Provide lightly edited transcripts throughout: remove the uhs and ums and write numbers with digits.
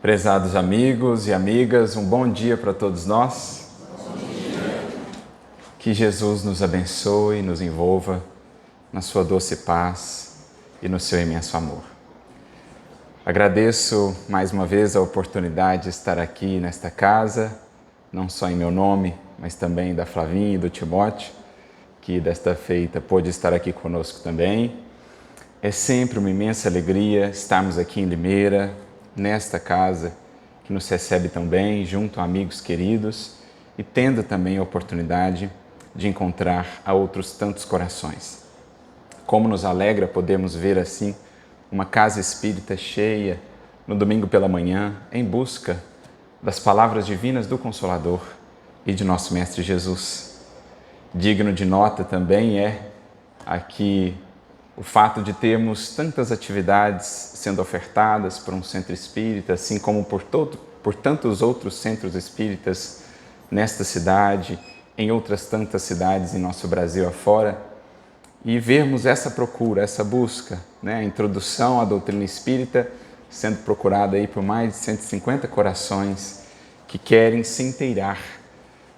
Prezados amigos e amigas, um bom dia para todos nós. Que Jesus nos abençoe e nos envolva na sua doce paz e no seu imenso amor. Agradeço mais uma vez a oportunidade de estar aqui nesta casa, não só em meu nome, mas também da Flavinha e do Timóteo, que desta feita pôde estar aqui conosco também. É sempre uma imensa alegria estarmos aqui em Limeira, nesta casa que nos recebe tão bem, junto a amigos queridos e tendo também a oportunidade de encontrar a outros tantos corações. Como nos alegra podermos ver assim uma casa espírita cheia no domingo pela manhã, em busca das palavras divinas do Consolador e de nosso Mestre Jesus. Digno de nota também é aqui o fato de termos tantas atividades sendo ofertadas por um centro espírita, assim como por tantos outros centros espíritas nesta cidade, em outras tantas cidades em nosso Brasil afora, e vermos essa procura, essa busca, a introdução à doutrina espírita sendo procurada aí por mais de 150 corações que querem se inteirar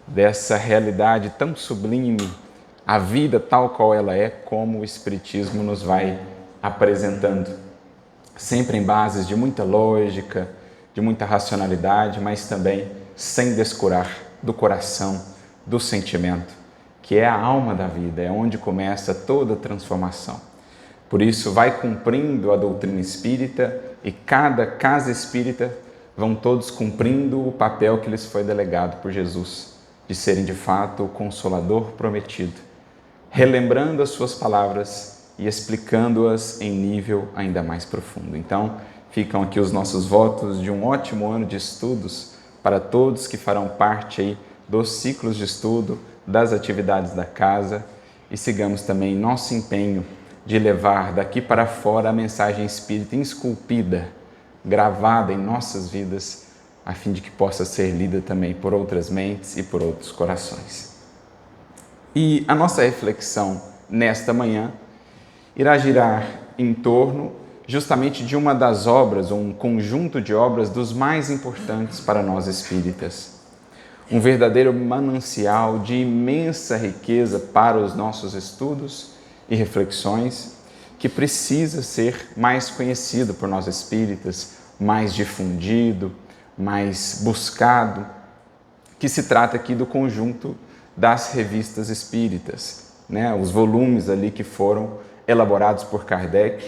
dessa realidade tão sublime, a vida tal qual ela é, como o Espiritismo nos vai apresentando. Sempre em bases de muita lógica, de muita racionalidade, mas também sem descurar do coração, do sentimento, que é a alma da vida, é onde começa toda a transformação. Por isso, vai cumprindo a doutrina espírita e cada casa espírita vão todos cumprindo o papel que lhes foi delegado por Jesus, de serem de fato o Consolador prometido, relembrando as suas palavras e explicando-as em nível ainda mais profundo. Então, ficam aqui os nossos votos de um ótimo ano de estudos para todos que farão parte aí dos ciclos de estudo, das atividades da casa, e sigamos também nosso empenho de levar daqui para fora a mensagem espírita esculpida, gravada em nossas vidas, a fim de que possa ser lida também por outras mentes e por outros corações. E a nossa reflexão nesta manhã irá girar em torno justamente de uma das obras, um conjunto de obras dos mais importantes para nós espíritas. Um verdadeiro manancial de imensa riqueza para os nossos estudos e reflexões, que precisa ser mais conhecido por nós espíritas, mais difundido, mais buscado, que se trata aqui do conjunto das revistas espíritas, os volumes ali que foram elaborados por Kardec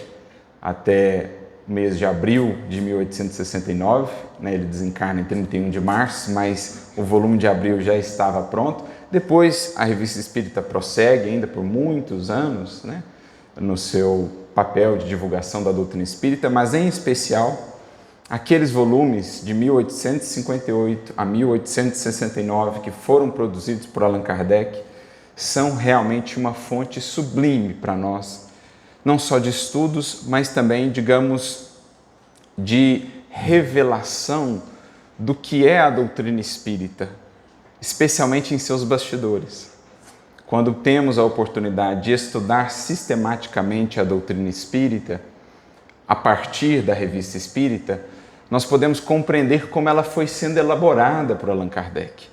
até o mês de abril de 1869, ele desencarna em 31 de março, mas o volume de abril já estava pronto. Depois a revista espírita prossegue ainda por muitos anos, no seu papel de divulgação da doutrina espírita, mas em especial aqueles volumes de 1858 a 1869 que foram produzidos por Allan Kardec são realmente uma fonte sublime para nós, não só de estudos, mas também, digamos, de revelação do que é a doutrina espírita, especialmente em seus bastidores. Quando temos a oportunidade de estudar sistematicamente a doutrina espírita, a partir da revista espírita, nós podemos compreender como ela foi sendo elaborada por Allan Kardec.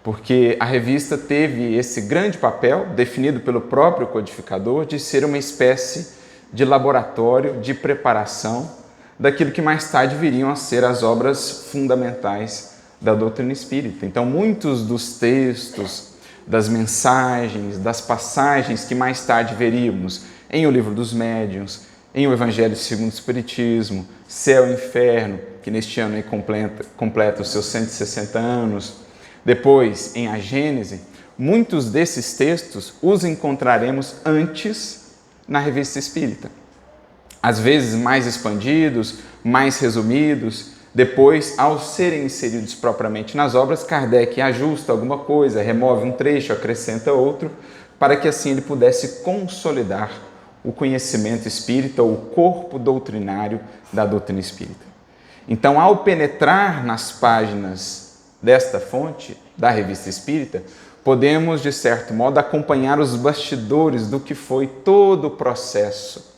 Porque a revista teve esse grande papel, definido pelo próprio codificador, de ser uma espécie de laboratório de preparação daquilo que mais tarde viriam a ser as obras fundamentais da doutrina espírita. Então, muitos dos textos, das mensagens, das passagens que mais tarde veríamos em O Livro dos Médiuns, em O Evangelho segundo o Espiritismo, Céu e Inferno, que neste ano aí completa os seus 160 anos, depois em A Gênese, muitos desses textos os encontraremos antes na revista espírita. Às vezes mais expandidos, mais resumidos. Depois, ao serem inseridos propriamente nas obras, Kardec ajusta alguma coisa, remove um trecho, acrescenta outro, para que assim ele pudesse consolidar o conhecimento espírita, ou o corpo doutrinário da doutrina espírita. Então, ao penetrar nas páginas desta fonte, da revista espírita, podemos, de certo modo, acompanhar os bastidores do que foi todo o processo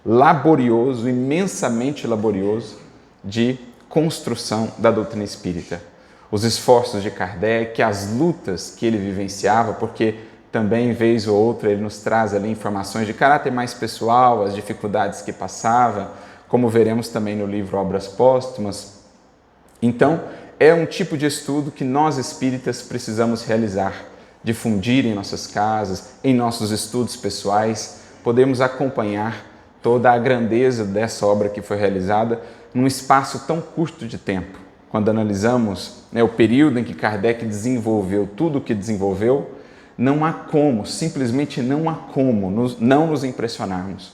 laborioso, imensamente laborioso, de construção da doutrina espírita. Os esforços de Kardec, as lutas que ele vivenciava, porque também, vez ou outra, ele nos traz ali informações de caráter mais pessoal, as dificuldades que passava, como veremos também no livro Obras Póstumas. Então, é um tipo de estudo que nós espíritas precisamos realizar, difundir em nossas casas, em nossos estudos pessoais, podemos acompanhar toda a grandeza dessa obra que foi realizada num espaço tão curto de tempo. Quando analisamos o período em que Kardec desenvolveu tudo o que desenvolveu, não há como, simplesmente não há como não nos impressionarmos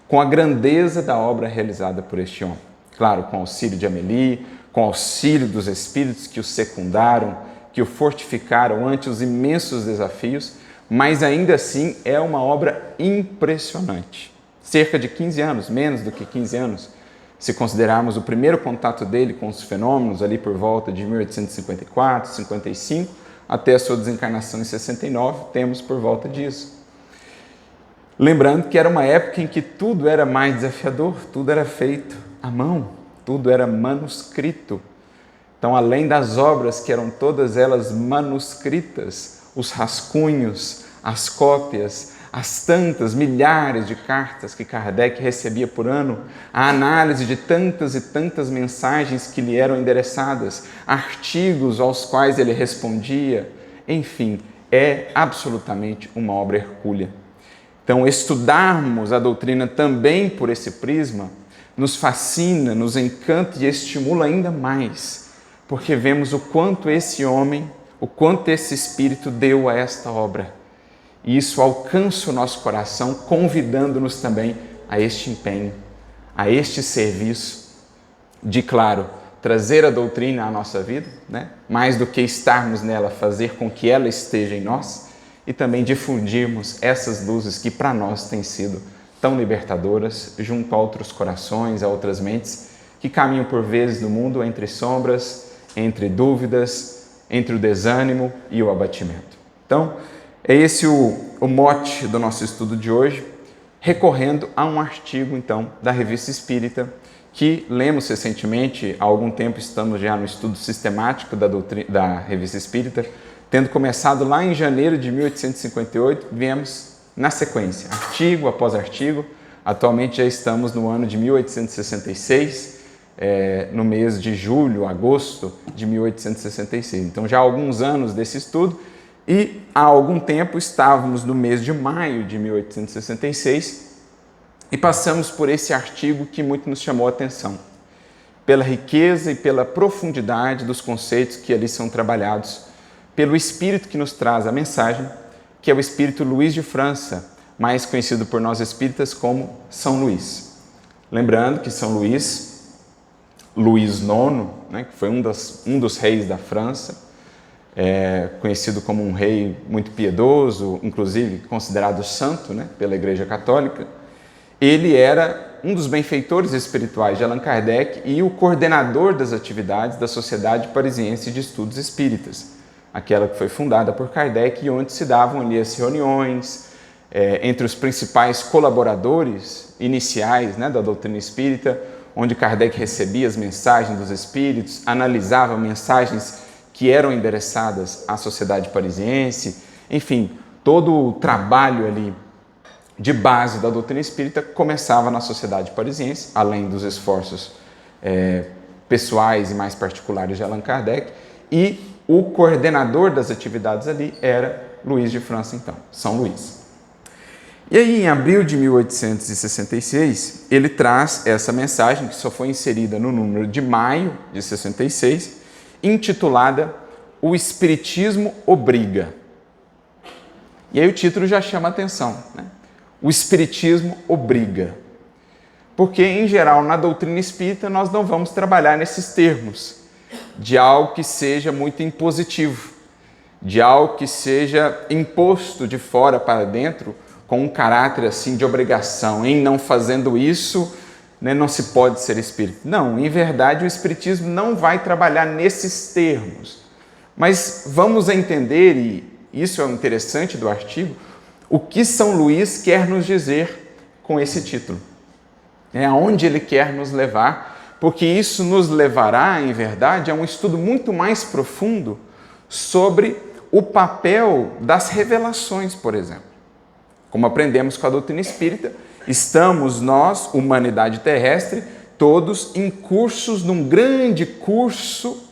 com a grandeza da obra realizada por este homem. Claro, com auxílio de Amélie, com auxílio dos espíritos que o secundaram, que o fortificaram ante os imensos desafios, mas ainda assim é uma obra impressionante. Cerca de 15 anos, menos do que 15 anos, se considerarmos o primeiro contato dele com os fenômenos, ali por volta de 1854, 55, até a sua desencarnação em 69, temos por volta disso. Lembrando que era uma época em que tudo era mais desafiador, tudo era feito à mão, tudo era manuscrito. Então, além das obras que eram todas elas manuscritas, os rascunhos, as cópias, as tantas, milhares de cartas que Kardec recebia por ano, a análise de tantas e tantas mensagens que lhe eram endereçadas, artigos aos quais ele respondia, enfim, é absolutamente uma obra hercúlea. Então, estudarmos a doutrina também por esse prisma nos fascina, nos encanta e estimula ainda mais, porque vemos o quanto esse homem, o quanto esse espírito deu a esta obra. E isso alcança o nosso coração, convidando-nos também a este empenho, a este serviço de, claro, trazer a doutrina à nossa vida, mais do que estarmos nela, fazer com que ela esteja em nós, e também difundirmos essas luzes que para nós têm sido tão libertadoras junto a outros corações, a outras mentes que caminham por vezes no mundo entre sombras, entre dúvidas, entre o desânimo e o abatimento. Então, é esse o mote do nosso estudo de hoje, recorrendo a um artigo, então, da Revista Espírita, que lemos recentemente. Há algum tempo estamos já no estudo sistemático da Revista Espírita, tendo começado lá em janeiro de 1858, viemos na sequência, artigo após artigo. Atualmente já estamos no ano de 1866, no mês de julho, agosto de 1866. Então já há alguns anos desse estudo, e há algum tempo estávamos no mês de maio de 1866 e passamos por esse artigo que muito nos chamou a atenção, pela riqueza e pela profundidade dos conceitos que ali são trabalhados, pelo espírito que nos traz a mensagem, que é o espírito Luís de França, mais conhecido por nós espíritas como São Luís. Lembrando que São Luís, Luís IX, que foi um dos reis da França, conhecido como um rei muito piedoso, inclusive considerado santo pela Igreja Católica, ele era um dos benfeitores espirituais de Allan Kardec e o coordenador das atividades da Sociedade Parisiense de Estudos Espíritas, aquela que foi fundada por Kardec e onde se davam ali as reuniões entre os principais colaboradores iniciais da doutrina espírita, onde Kardec recebia as mensagens dos espíritos, analisava mensagens que eram endereçadas à Sociedade Parisiense, enfim, todo o trabalho ali de base da doutrina espírita começava na Sociedade Parisiense, além dos esforços pessoais e mais particulares de Allan Kardec, e o coordenador das atividades ali era Luís de França, então, São Luís. E aí, em abril de 1866, ele traz essa mensagem, que só foi inserida no número de maio de 66, intitulada O Espiritismo Obriga. E aí o título já chama a atenção, O Espiritismo Obriga. Porque, em geral, na doutrina espírita, nós não vamos trabalhar nesses termos, de algo que seja muito impositivo, de algo que seja imposto de fora para dentro, com um caráter assim de obrigação, em não fazendo isso, não se pode ser espírita. Não, em verdade o espiritismo não vai trabalhar nesses termos. Mas vamos entender, e isso é o interessante do artigo, o que São Luís quer nos dizer com esse título. Aonde ele quer nos levar porque isso nos levará, em verdade, a um estudo muito mais profundo sobre o papel das revelações, por exemplo. Como aprendemos com a doutrina espírita, estamos nós, humanidade terrestre, todos incursos num grande curso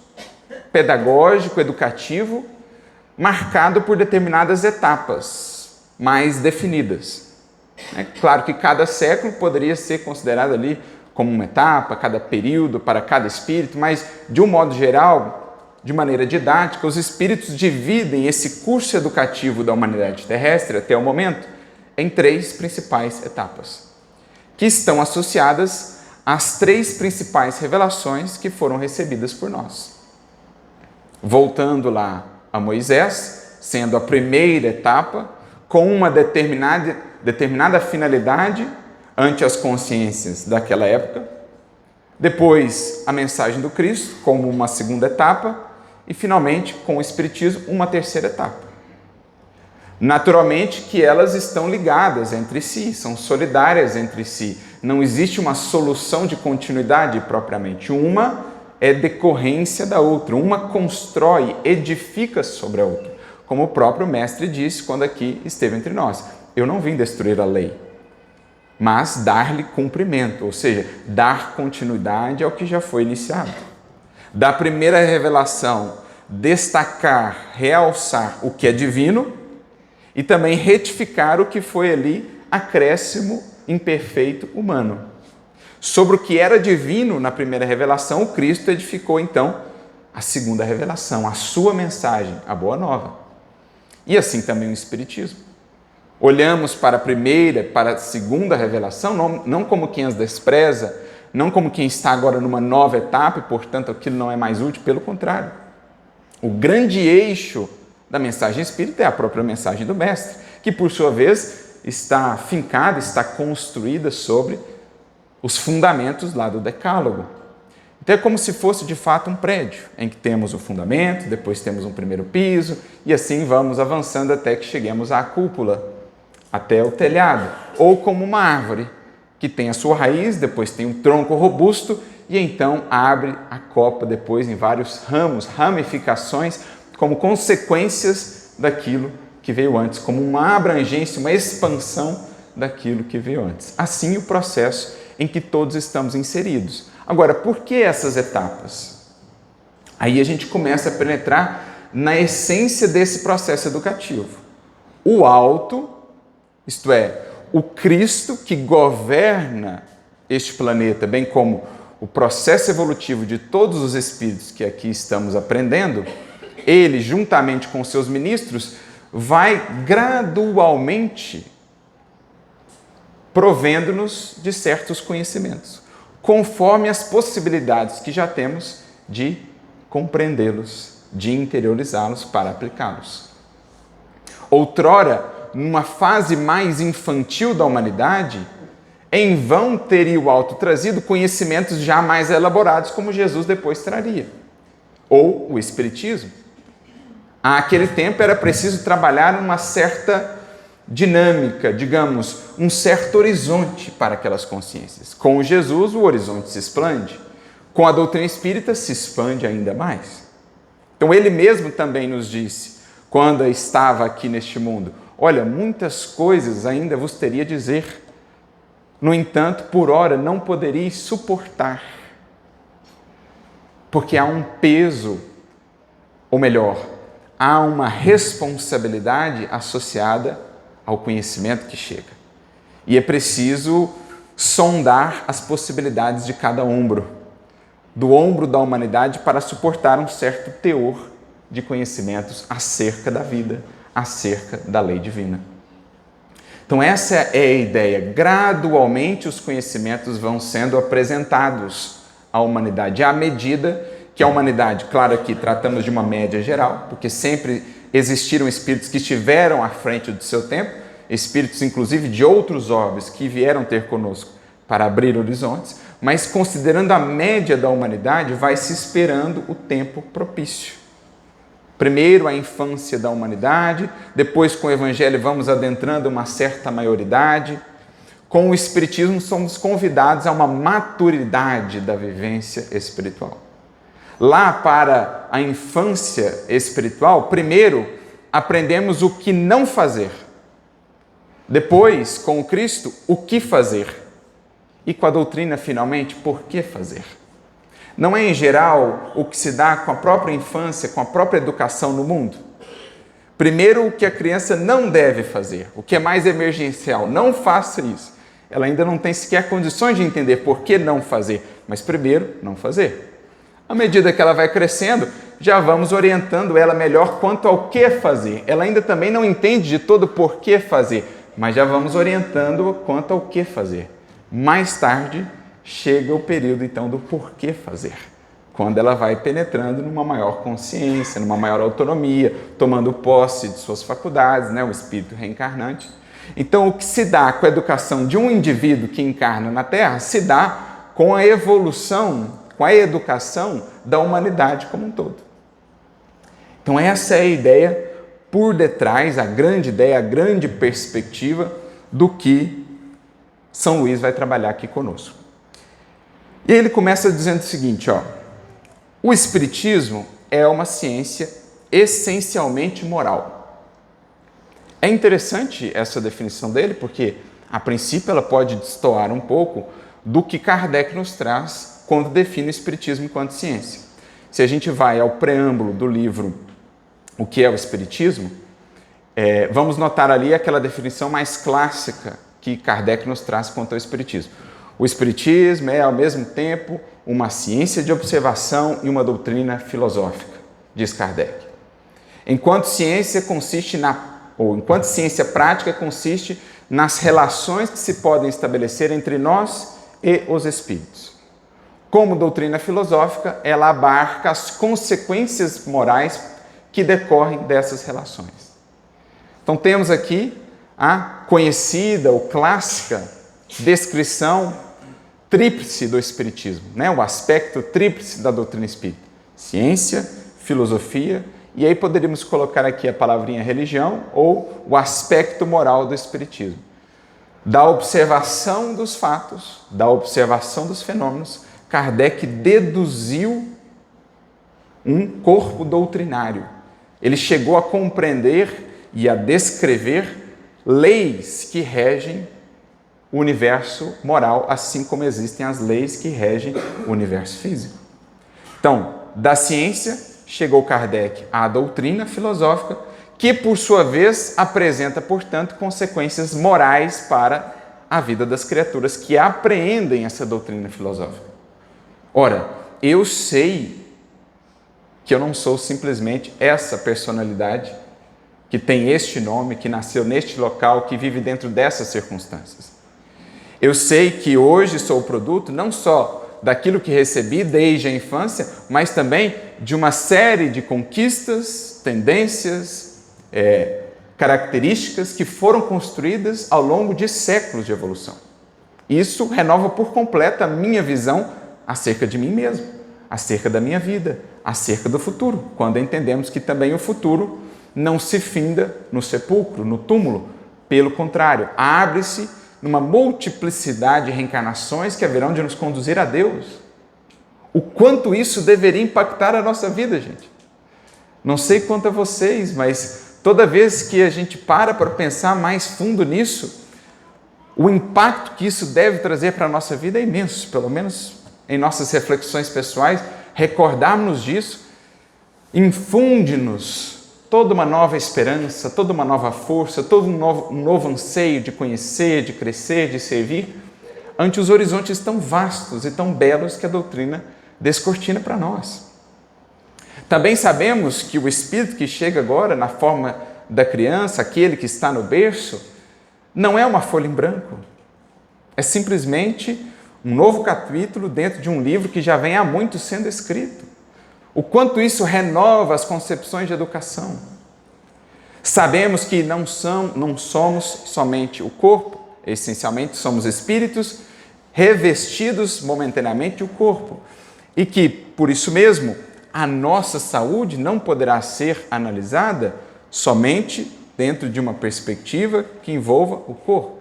pedagógico, educativo, marcado por determinadas etapas mais definidas. É claro que cada século poderia ser considerado ali como uma etapa, cada período para cada espírito, mas de um modo geral, de maneira didática, os espíritos dividem esse curso educativo da humanidade terrestre até o momento em 3 principais etapas, que estão associadas às 3 principais revelações que foram recebidas por nós. Voltando lá a Moisés, sendo a primeira etapa, com uma determinada finalidade ante as consciências daquela época. Depois, a mensagem do Cristo, como uma segunda etapa. E, finalmente, com o Espiritismo, uma terceira etapa. Naturalmente que elas estão ligadas entre si, são solidárias entre si. Não existe uma solução de continuidade propriamente. Uma é decorrência da outra. Uma constrói, edifica sobre a outra. Como o próprio Mestre disse quando aqui esteve entre nós. Eu não vim destruir a lei, mas dar-lhe cumprimento, ou seja, dar continuidade ao que já foi iniciado. Da primeira revelação, destacar, realçar o que é divino e também retificar o que foi ali acréscimo imperfeito humano. Sobre o que era divino na primeira revelação, o Cristo edificou então a segunda revelação, a sua mensagem, a Boa Nova. E assim também o Espiritismo. Olhamos para a primeira, para a segunda revelação, não como quem as despreza, não como quem está agora numa nova etapa e, portanto, aquilo não é mais útil, pelo contrário. O grande eixo da mensagem espírita é a própria mensagem do Mestre, que, por sua vez, está fincada, está construída sobre os fundamentos lá do Decálogo. Então é como se fosse de fato um prédio, em que temos o fundamento, depois temos um primeiro piso, e assim vamos avançando até que cheguemos à cúpula, até o telhado, ou como uma árvore, que tem a sua raiz, depois tem um tronco robusto, e então abre a copa depois em vários ramos, ramificações, como consequências daquilo que veio antes, como uma abrangência, uma expansão daquilo que veio antes. Assim o processo em que todos estamos inseridos. Agora, por que essas etapas? Aí a gente começa a penetrar na essência desse processo educativo. O alto, isto é, o Cristo que governa este planeta, bem como o processo evolutivo de todos os espíritos que aqui estamos aprendendo, ele, juntamente com seus ministros, vai gradualmente provendo-nos de certos conhecimentos, conforme as possibilidades que já temos de compreendê-los, de interiorizá-los para aplicá-los. Outrora, numa fase mais infantil da humanidade, em vão teria o alto trazido conhecimentos já mais elaborados, como Jesus depois traria, ou o Espiritismo. Àquele tempo era preciso trabalhar uma certa dinâmica, digamos, um certo horizonte para aquelas consciências. Com Jesus, o horizonte se expande. Com a doutrina espírita, se expande ainda mais. Então, ele mesmo também nos disse, quando estava aqui neste mundo, olha, muitas coisas ainda vos teria a dizer. No entanto, por ora, não poderíeis suportar. Porque há um peso, ou melhor, há uma responsabilidade associada ao conhecimento que chega. E é preciso sondar as possibilidades de cada ombro, do ombro da humanidade, para suportar um certo teor de conhecimentos acerca da vida, acerca da lei divina. Então essa é a ideia. Gradualmente os conhecimentos vão sendo apresentados à humanidade, à medida que a humanidade, claro, aqui tratamos de uma média geral, porque sempre existiram espíritos que estiveram à frente do seu tempo, espíritos inclusive de outros orbes que vieram ter conosco para abrir horizontes, mas considerando a média da humanidade, vai se esperando o tempo propício. Primeiro a infância da humanidade, depois com o Evangelho vamos adentrando uma certa maioridade, Com o Espiritismo, somos convidados a uma maturidade da vivência espiritual. Lá para a infância espiritual, primeiro aprendemos o que não fazer. Depois, com o Cristo, o que fazer. E com a doutrina, finalmente, por que fazer. Não é, em geral, o que se dá com a própria infância, com a própria educação no mundo? Primeiro, o que a criança não deve fazer, o que é mais emergencial. Não faça isso. Ela ainda não tem sequer condições de entender por que não fazer, mas primeiro, não fazer. À medida que ela vai crescendo, já vamos orientando ela melhor quanto ao que fazer. Ela ainda também não entende de todo por que fazer, mas já vamos orientando quanto ao que fazer. Mais tarde, chega o período, então, do porquê fazer. Quando ela vai penetrando numa maior consciência, numa maior autonomia, tomando posse de suas faculdades, o espírito reencarnante. Então, o que se dá com a educação de um indivíduo que encarna na Terra, se dá com a evolução, com a educação da humanidade como um todo. Então, essa é a ideia por detrás, a grande ideia, a grande perspectiva do que São Luís vai trabalhar aqui conosco. E ele começa dizendo o seguinte, o Espiritismo é uma ciência essencialmente moral. É interessante essa definição dele, porque, a princípio, ela pode destoar um pouco do que Kardec nos traz quando define o Espiritismo enquanto ciência. Se a gente vai ao preâmbulo do livro O que é o Espiritismo, vamos notar ali aquela definição mais clássica que Kardec nos traz quanto ao Espiritismo. O Espiritismo é, ao mesmo tempo, uma ciência de observação e uma doutrina filosófica, diz Kardec. Enquanto ciência prática consiste nas relações que se podem estabelecer entre nós e os espíritos. Como doutrina filosófica, ela abarca as consequências morais que decorrem dessas relações. Então temos aqui a conhecida ou clássica descrição tríplice do Espiritismo, o aspecto tríplice da doutrina espírita. Ciência, filosofia, e aí poderíamos colocar aqui a palavrinha religião ou o aspecto moral do Espiritismo. Da observação dos fatos, da observação dos fenômenos, Kardec deduziu um corpo doutrinário. Ele chegou a compreender e a descrever leis que regem o universo moral, assim como existem as leis que regem o universo físico. Então, da ciência, chegou Kardec à doutrina filosófica, que, por sua vez, apresenta, portanto, consequências morais para a vida das criaturas que apreendem essa doutrina filosófica. Ora, eu sei que eu não sou simplesmente essa personalidade que tem este nome, que nasceu neste local, que vive dentro dessas circunstâncias. Eu sei que hoje sou o produto não só daquilo que recebi desde a infância, mas também de uma série de conquistas, tendências, características que foram construídas ao longo de séculos de evolução. Isso renova por completo a minha visão acerca de mim mesmo, acerca da minha vida, acerca do futuro, quando entendemos que também o futuro não se finda no sepulcro, no túmulo. Pelo contrário, abre-se numa multiplicidade de reencarnações que haverão de nos conduzir a Deus. O quanto isso deveria impactar a nossa vida, gente. Não sei quanto a vocês, mas toda vez que a gente para pensar mais fundo nisso, o impacto que isso deve trazer para a nossa vida é imenso. Pelo menos em nossas reflexões pessoais, recordarmos disso infunde-nos toda uma nova esperança, toda uma nova força, todo um novo anseio de conhecer, de crescer, de servir, ante os horizontes tão vastos e tão belos que a doutrina descortina para nós. Também sabemos que o espírito que chega agora na forma da criança, aquele que está no berço, não é uma folha em branco. É simplesmente um novo capítulo dentro de um livro que já vem há muito sendo escrito. O quanto isso renova as concepções de educação. Sabemos que não somos somente o corpo, essencialmente somos espíritos revestidos momentaneamente o corpo. E que, por isso mesmo, a nossa saúde não poderá ser analisada somente dentro de uma perspectiva que envolva o corpo.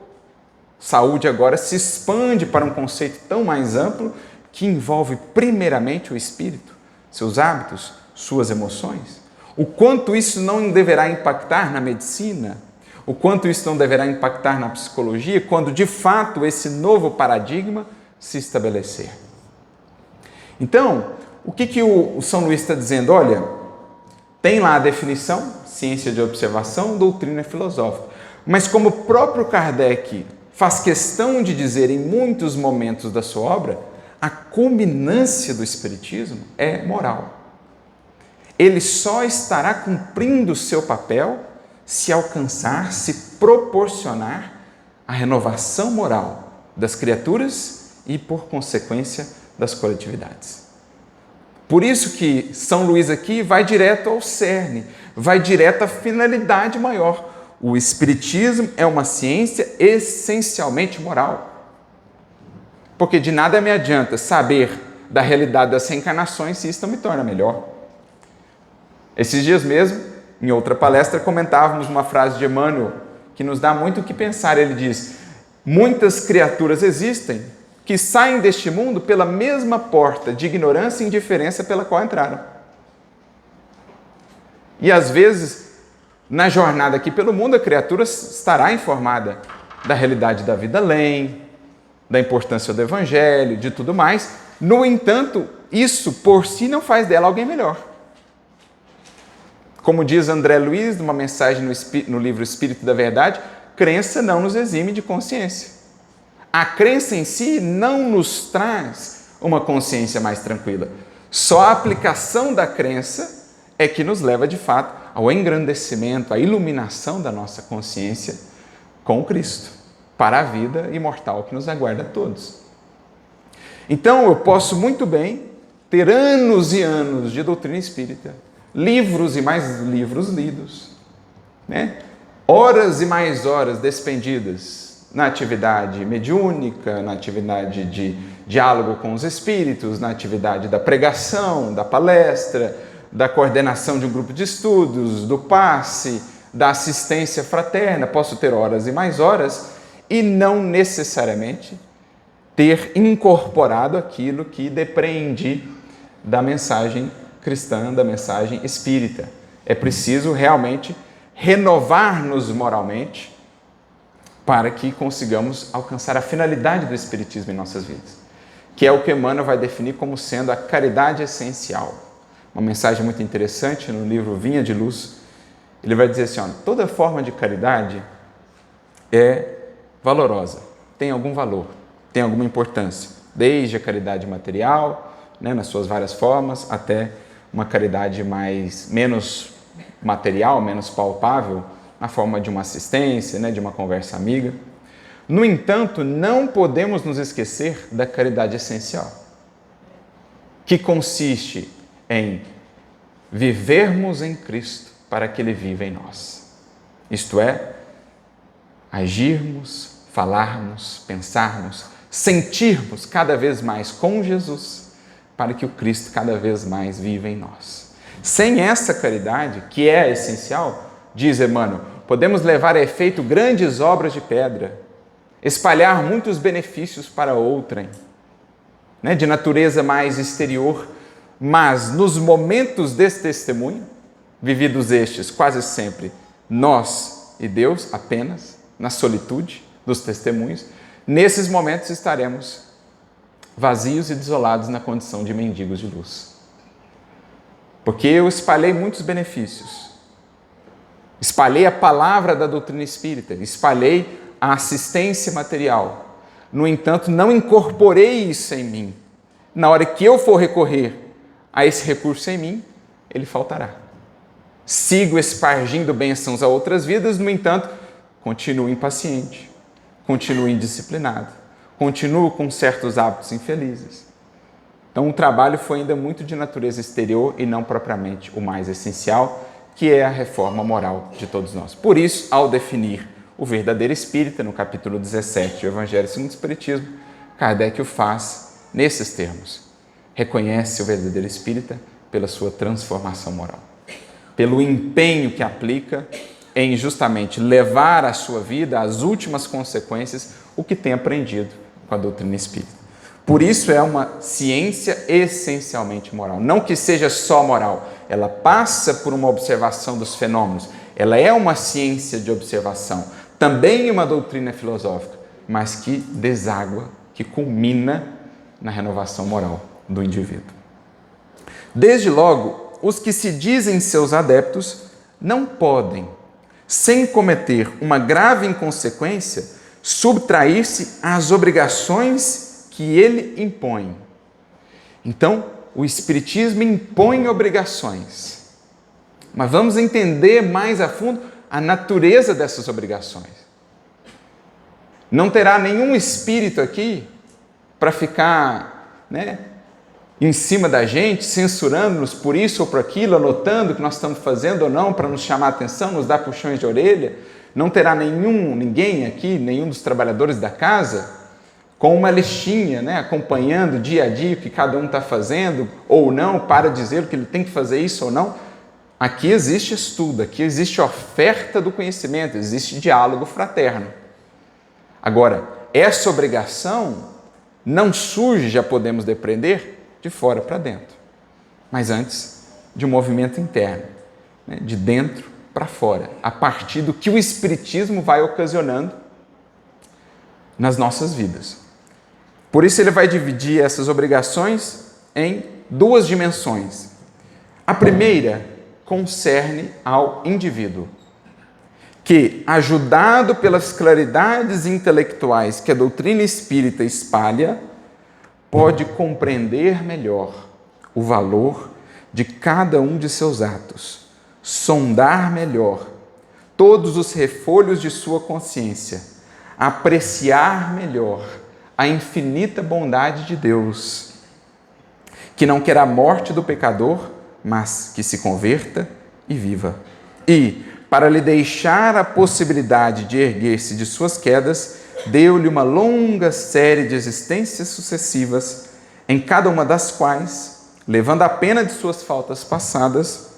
Saúde agora se expande para um conceito tão mais amplo que envolve primeiramente o espírito, seus hábitos, suas emoções. O quanto isso não deverá impactar na medicina, o quanto isso não deverá impactar na psicologia, quando de fato esse novo paradigma se estabelecer. Então, o que o São Luís está dizendo? Olha, tem lá a definição, ciência de observação, doutrina filosófica. Mas como o próprio Kardec faz questão de dizer em muitos momentos da sua obra, a culminância do Espiritismo é moral. Ele só estará cumprindo o seu papel se alcançar, se proporcionar a renovação moral das criaturas e, por consequência, das coletividades. Por isso que São Luís aqui vai direto ao cerne, vai direto à finalidade maior. O Espiritismo é uma ciência essencialmente moral. Porque de nada me adianta saber da realidade das reencarnações se isso não me torna melhor. Esses dias mesmo, em outra palestra, comentávamos uma frase de Emmanuel que nos dá muito o que pensar. Ele diz: muitas criaturas existem que saem deste mundo pela mesma porta de ignorância e indiferença pela qual entraram. E às vezes, na jornada aqui pelo mundo, a criatura estará informada da realidade da vida além, da importância do Evangelho, de tudo mais. No entanto, isso por si não faz dela alguém melhor. Como diz André Luiz, numa mensagem no livro Espírito da Verdade, crença não nos exime de consciência. A crença em si não nos traz uma consciência mais tranquila. Só a aplicação da crença é que nos leva, de fato, ao engrandecimento, à iluminação da nossa consciência com Cristo, para a vida imortal que nos aguarda a todos. Então, eu posso muito bem ter anos e anos de doutrina espírita, livros e mais livros lidos, né? Horas e mais horas despendidas na atividade mediúnica, na atividade de diálogo com os espíritos, na atividade da pregação, da palestra, da coordenação de um grupo de estudos, do passe, da assistência fraterna. Posso ter horas e mais horas e não necessariamente ter incorporado aquilo que depreendi da mensagem cristã, da mensagem espírita. É preciso realmente renovar-nos moralmente para que consigamos alcançar a finalidade do Espiritismo em nossas vidas, que é o que Emmanuel vai definir como sendo a caridade essencial. Uma mensagem muito interessante no livro Vinha de Luz. Ele vai dizer assim, ó, toda forma de caridade é valorosa, tem algum valor, tem alguma importância, desde a caridade material, né, nas suas várias formas, até uma caridade menos material, menos palpável, na forma de uma assistência, né, de uma conversa amiga. No entanto, não podemos nos esquecer da caridade essencial, que consiste em vivermos em Cristo para que Ele viva em nós. Isto é, agirmos, falarmos, pensarmos, sentirmos cada vez mais com Jesus, para que o Cristo cada vez mais viva em nós. Sem essa caridade, que é essencial, diz Emmanuel, podemos levar a efeito grandes obras de pedra, espalhar muitos benefícios para outrem, né, de natureza mais exterior, mas nos momentos desse testemunho, vividos estes quase sempre nós e Deus apenas, na solitude dos testemunhos, nesses momentos estaremos vazios e desolados na condição de mendigos de luz. Porque eu espalhei muitos benefícios, espalhei a palavra da doutrina espírita, espalhei a assistência material. No entanto, não incorporei isso em mim. Na hora que eu for recorrer a esse recurso em mim, ele faltará. Sigo espargindo bênçãos a outras vidas, no entanto, continuo impaciente, continuo indisciplinado, continuo com certos hábitos infelizes. Então, o trabalho foi ainda muito de natureza exterior e não propriamente o mais essencial, que é a reforma moral de todos nós. Por isso, ao definir o verdadeiro espírita, no capítulo 17 do Evangelho segundo o Espiritismo, Kardec o faz nesses termos. Reconhece o verdadeiro espírita pela sua transformação moral, pelo empenho que aplica em justamente levar a sua vida às últimas consequências o que tem aprendido com a doutrina espírita. Por isso é uma ciência essencialmente moral. Não que seja só moral, ela passa por uma observação dos fenômenos. Ela é uma ciência de observação, também uma doutrina filosófica, mas que deságua, que culmina na renovação moral do indivíduo. Desde logo, os que se dizem seus adeptos não podem, sem cometer uma grave inconsequência, subtrair-se às obrigações que ele impõe. Então, o Espiritismo impõe obrigações. Mas vamos entender mais a fundo a natureza dessas obrigações. Não terá nenhum espírito aqui para ficar, em cima da gente, censurando-nos por isso ou por aquilo, anotando o que nós estamos fazendo ou não, para nos chamar a atenção, nos dar puxões de orelha. Não terá ninguém aqui, nenhum dos trabalhadores da casa, com uma listinha, acompanhando dia a dia o que cada um está fazendo ou não, para dizer que ele tem que fazer isso ou não. Aqui existe estudo, aqui existe oferta do conhecimento, existe diálogo fraterno. Agora, essa obrigação não surge, já podemos depreender, de fora para dentro, mas antes de um movimento interno, de dentro para fora, a partir do que o Espiritismo vai ocasionando nas nossas vidas. Por isso ele vai dividir essas obrigações em duas dimensões. A primeira concerne ao indivíduo, que, ajudado pelas claridades intelectuais que a doutrina espírita espalha, pode compreender melhor o valor de cada um de seus atos, sondar melhor todos os refolhos de sua consciência, apreciar melhor a infinita bondade de Deus, que não quer a morte do pecador, mas que se converta e viva. E, para lhe deixar a possibilidade de erguer-se de suas quedas, deu-lhe uma longa série de existências sucessivas, em cada uma das quais, levando a pena de suas faltas passadas,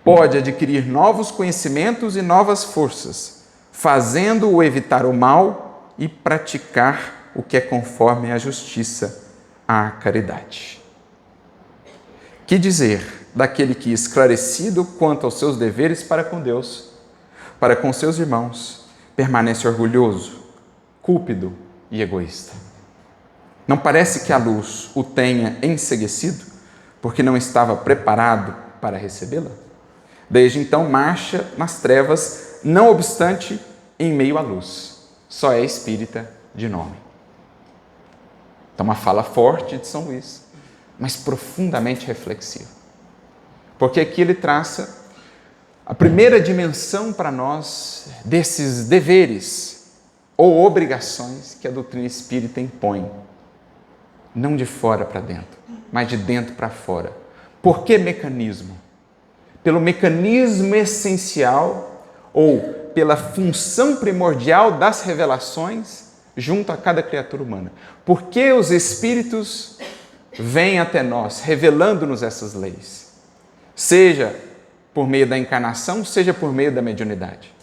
pode adquirir novos conhecimentos e novas forças, fazendo-o evitar o mal e praticar o que é conforme à justiça, à caridade. Que dizer daquele que, esclarecido quanto aos seus deveres para com Deus, para com seus irmãos, permanece orgulhoso, cúpido e egoísta? Não parece que a luz o tenha enceguecido, porque não estava preparado para recebê-la? Desde então marcha nas trevas, não obstante, em meio à luz. Só é espírita de nome. Então, uma fala forte de São Luís, mas profundamente reflexiva. Porque aqui ele traça a primeira dimensão para nós desses deveres ou obrigações que a doutrina espírita impõe. Não de fora para dentro, mas de dentro para fora. Por que mecanismo? Pelo mecanismo essencial ou pela função primordial das revelações junto a cada criatura humana. Por que os Espíritos vêm até nós, revelando-nos essas leis? Seja por meio da encarnação, seja por meio da mediunidade.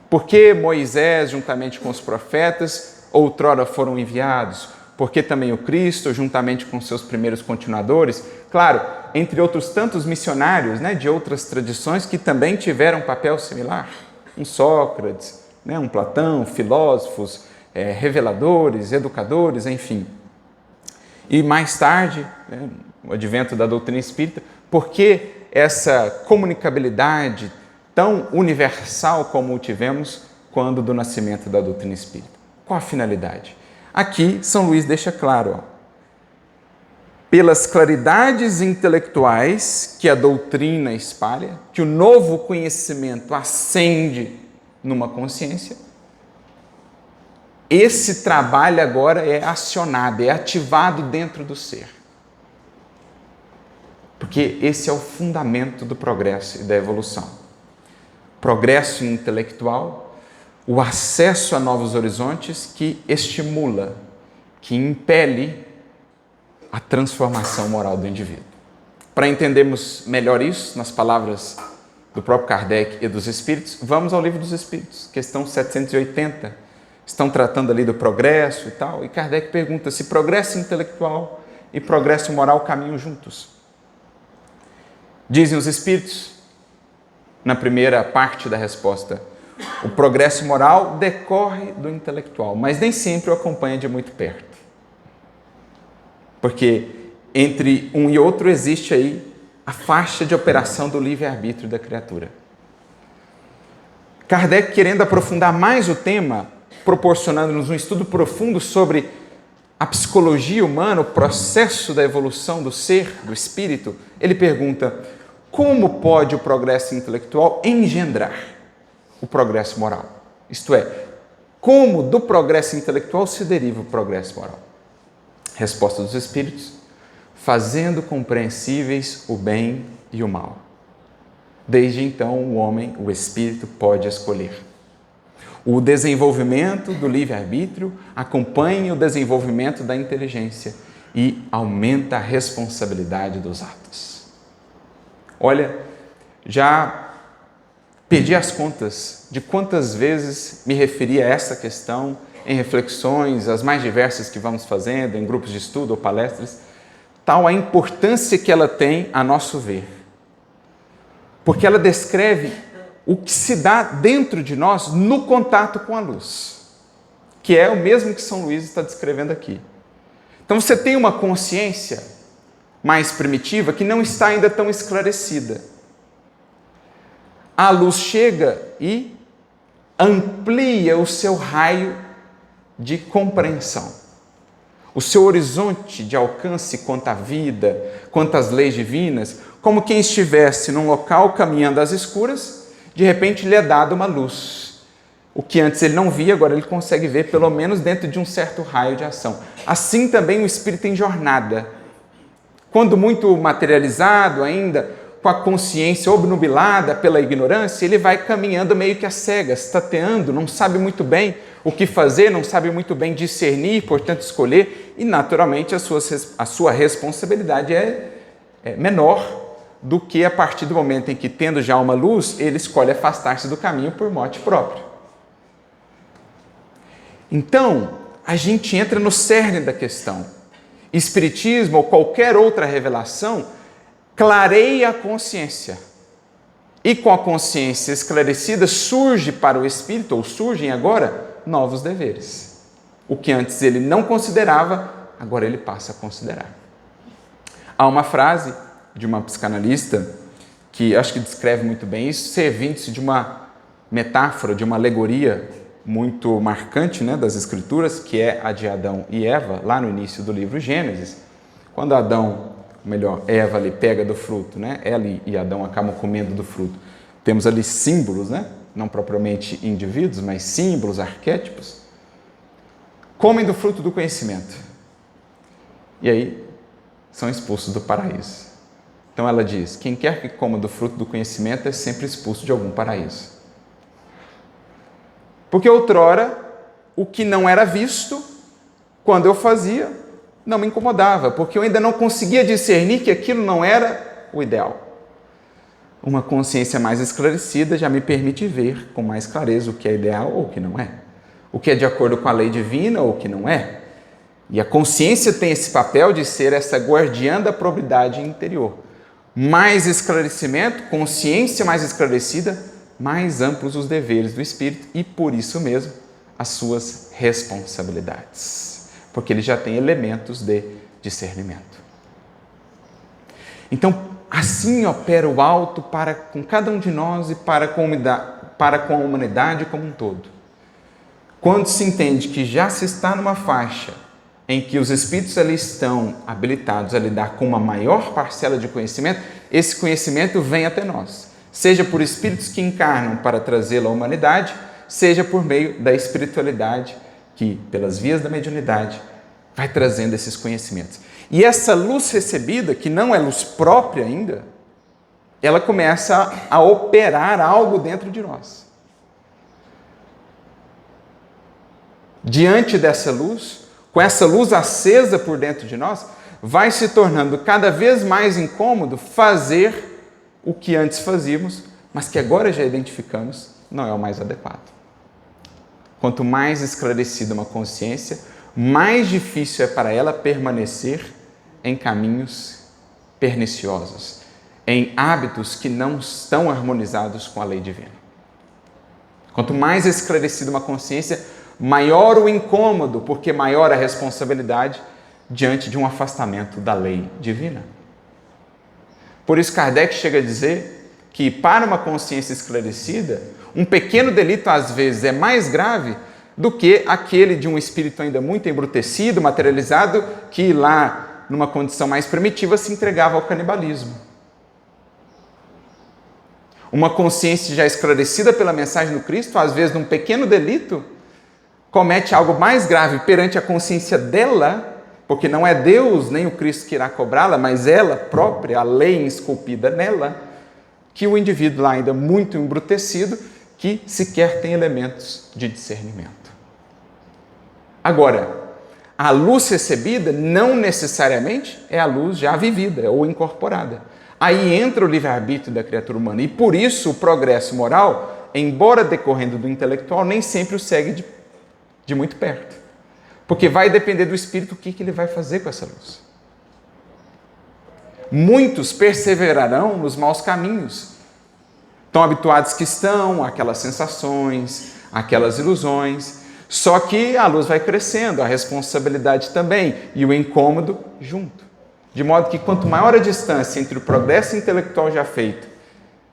Por que Moisés, juntamente com os profetas, outrora foram enviados? Por que também o Cristo, juntamente com seus primeiros continuadores? Claro, entre outros tantos missionários, de outras tradições que também tiveram papel similar. Um Sócrates, um Platão, filósofos, reveladores, educadores, enfim. E mais tarde, o advento da doutrina espírita, por que essa comunicabilidade tão universal como o tivemos quando do nascimento da doutrina espírita? Qual a finalidade? Aqui, São Luís deixa claro, pelas claridades intelectuais que a doutrina espalha, que o novo conhecimento acende numa consciência, esse trabalho agora é acionado, é ativado dentro do ser. Porque esse é o fundamento do progresso e da evolução. Progresso intelectual, o acesso a novos horizontes que estimula, que impele a transformação moral do indivíduo. Para entendermos melhor isso, nas palavras do próprio Kardec e dos Espíritos, vamos ao Livro dos Espíritos, questão 780. Estão tratando ali do progresso e tal, e Kardec pergunta se progresso intelectual e progresso moral caminham juntos. Dizem os Espíritos, na primeira parte da resposta, o progresso moral decorre do intelectual, mas nem sempre o acompanha de muito perto. Porque entre um e outro existe aí a faixa de operação do livre-arbítrio da criatura. Kardec, querendo aprofundar mais o tema, proporcionando-nos um estudo profundo sobre a psicologia humana, o processo da evolução do ser, do espírito, ele pergunta: como pode o progresso intelectual engendrar o progresso moral? Isto é, como do progresso intelectual se deriva o progresso moral? Resposta dos Espíritos: fazendo compreensíveis o bem e o mal. Desde então, o homem, o espírito, pode escolher. O desenvolvimento do livre-arbítrio acompanha o desenvolvimento da inteligência e aumenta a responsabilidade dos atos. Olha, já perdi as contas de quantas vezes me referi a essa questão em reflexões, as mais diversas que vamos fazendo, em grupos de estudo ou palestras, tal a importância que ela tem a nosso ver. Porque ela descreve o que se dá dentro de nós no contato com a luz, que é o mesmo que São Luís está descrevendo aqui. Então você tem uma consciência mais primitiva que não está ainda tão esclarecida. A luz chega e amplia o seu raio de compreensão. O seu horizonte de alcance quanto à vida, quanto às leis divinas, como quem estivesse num local caminhando às escuras, de repente lhe é dada uma luz. O que antes ele não via, agora ele consegue ver, pelo menos dentro de um certo raio de ação. Assim também o espírito em jornada. Quando muito materializado ainda, com a consciência obnubilada pela ignorância, ele vai caminhando meio que às cegas, tateando, não sabe muito bem o que fazer, não sabe muito bem discernir, portanto escolher, e naturalmente a sua responsabilidade é menor do que a partir do momento em que, tendo já uma luz, ele escolhe afastar-se do caminho por mote próprio. Então, a gente entra no cerne da questão. Espiritismo ou qualquer outra revelação clareia a consciência. E com a consciência esclarecida surge para o espírito, ou surgem agora, novos deveres. O que antes ele não considerava, agora ele passa a considerar. Há uma frase de uma psicanalista que acho que descreve muito bem isso, servindo-se de uma metáfora, de uma alegoria muito marcante, né, das Escrituras, que é a de Adão e Eva, lá no início do livro Gênesis. Quando Eva ali pega do fruto, né, ela e Adão acabam comendo do fruto. Temos ali símbolos, né, não propriamente indivíduos, mas símbolos, arquétipos. Comem do fruto do conhecimento. E aí são expulsos do paraíso. Então ela diz: quem quer que coma do fruto do conhecimento é sempre expulso de algum paraíso. Porque outrora, o que não era visto, quando eu fazia, não me incomodava, porque eu ainda não conseguia discernir que aquilo não era o ideal. Uma consciência mais esclarecida já me permite ver com mais clareza o que é ideal ou o que não é. O que é de acordo com a lei divina ou o que não é. E a consciência tem esse papel de ser essa guardiã da probidade interior. Mais esclarecimento, consciência mais esclarecida, mais amplos os deveres do espírito e, por isso mesmo, as suas responsabilidades. Porque ele já tem elementos de discernimento. Então, assim opera o alto para com cada um de nós e para com a humanidade como um todo. Quando se entende que já se está numa faixa em que os espíritos ali estão habilitados a lidar com uma maior parcela de conhecimento, esse conhecimento vem até nós. Seja por espíritos que encarnam para trazê-lo à humanidade, seja por meio da espiritualidade que, pelas vias da mediunidade, vai trazendo esses conhecimentos. E essa luz recebida, que não é luz própria ainda, ela começa a operar algo dentro de nós. Diante dessa luz, com essa luz acesa por dentro de nós, vai se tornando cada vez mais incômodo fazer o que antes fazíamos, mas que agora já identificamos, não é o mais adequado. Quanto mais esclarecida uma consciência, mais difícil é para ela permanecer em caminhos perniciosos, em hábitos que não estão harmonizados com a lei divina. Quanto mais esclarecida uma consciência, maior o incômodo, porque maior a responsabilidade diante de um afastamento da lei divina. Por isso Kardec chega a dizer que para uma consciência esclarecida, um pequeno delito às vezes é mais grave do que aquele de um espírito ainda muito embrutecido, materializado, que lá numa condição mais primitiva se entregava ao canibalismo. Uma consciência já esclarecida pela mensagem do Cristo, às vezes num pequeno delito, comete algo mais grave perante a consciência dela, porque não é Deus nem o Cristo que irá cobrá-la, mas ela própria, a lei esculpida nela, que o indivíduo lá ainda muito embrutecido, que sequer tem elementos de discernimento. Agora, a luz recebida não necessariamente é a luz já vivida ou incorporada. Aí entra o livre-arbítrio da criatura humana, e por isso o progresso moral, embora decorrendo do intelectual, nem sempre o segue de muito perto. Porque vai depender do espírito o que ele vai fazer com essa luz. Muitos perseverarão nos maus caminhos, tão habituados que estão àquelas sensações, àquelas ilusões, só que a luz vai crescendo, a responsabilidade também, e o incômodo junto. De modo que quanto maior a distância entre o progresso intelectual já feito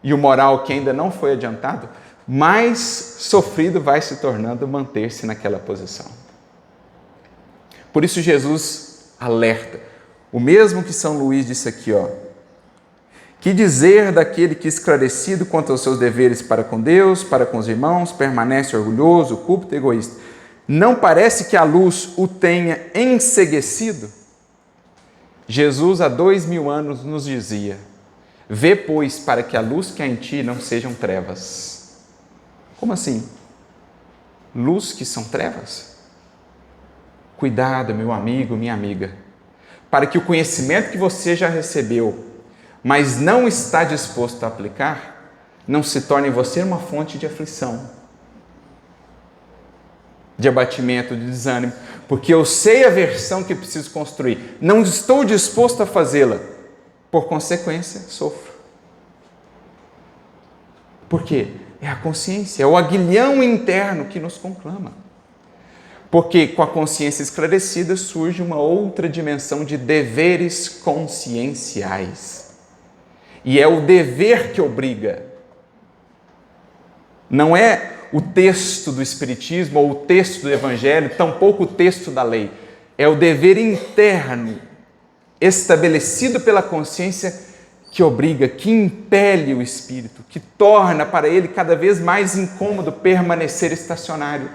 e o moral que ainda não foi adiantado, mais sofrido vai se tornando manter-se naquela posição. Por isso Jesus alerta, o mesmo que São Luís disse aqui, que dizer daquele que esclarecido quanto aos seus deveres para com Deus, para com os irmãos, permanece orgulhoso, cúpito e egoísta. Não parece que a luz o tenha enceguecido? Jesus há 2000 anos nos dizia, vê, pois, para que a luz que há em ti não sejam trevas. Como assim? Luz que são trevas? Cuidado, meu amigo, minha amiga, para que o conhecimento que você já recebeu, mas não está disposto a aplicar, não se torne em você uma fonte de aflição, de abatimento, de desânimo, porque eu sei a versão que preciso construir, não estou disposto a fazê-la, por consequência, sofro. Por quê? É a consciência, é o aguilhão interno que nos conclama. Porque com a consciência esclarecida surge uma outra dimensão de deveres conscienciais. E é o dever que obriga. Não é o texto do Espiritismo ou o texto do Evangelho, tampouco o texto da lei. É o dever interno, estabelecido pela consciência, que obriga, que impele o espírito, que torna para ele cada vez mais incômodo permanecer estacionário.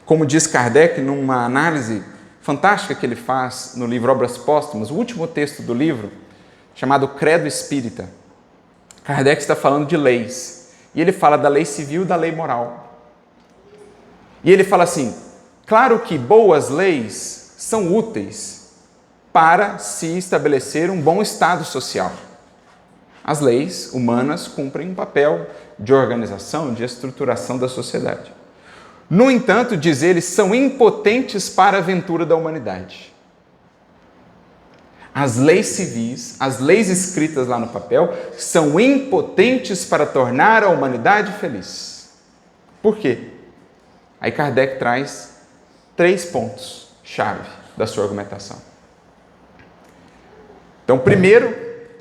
Como diz Kardec, numa análise fantástica que ele faz no livro Obras Póstumas, o último texto do livro, chamado Credo Espírita, Kardec está falando de leis, e ele fala da lei civil e da lei moral. E ele fala assim, claro que boas leis são úteis para se estabelecer um bom estado social. As leis humanas cumprem um papel de organização, de estruturação da sociedade. No entanto, diz ele, são impotentes para a aventura da humanidade. As leis civis, as leis escritas lá no papel, são impotentes para tornar a humanidade feliz. Por quê? Aí Kardec traz 3 pontos-chave da sua argumentação. Então, primeiro,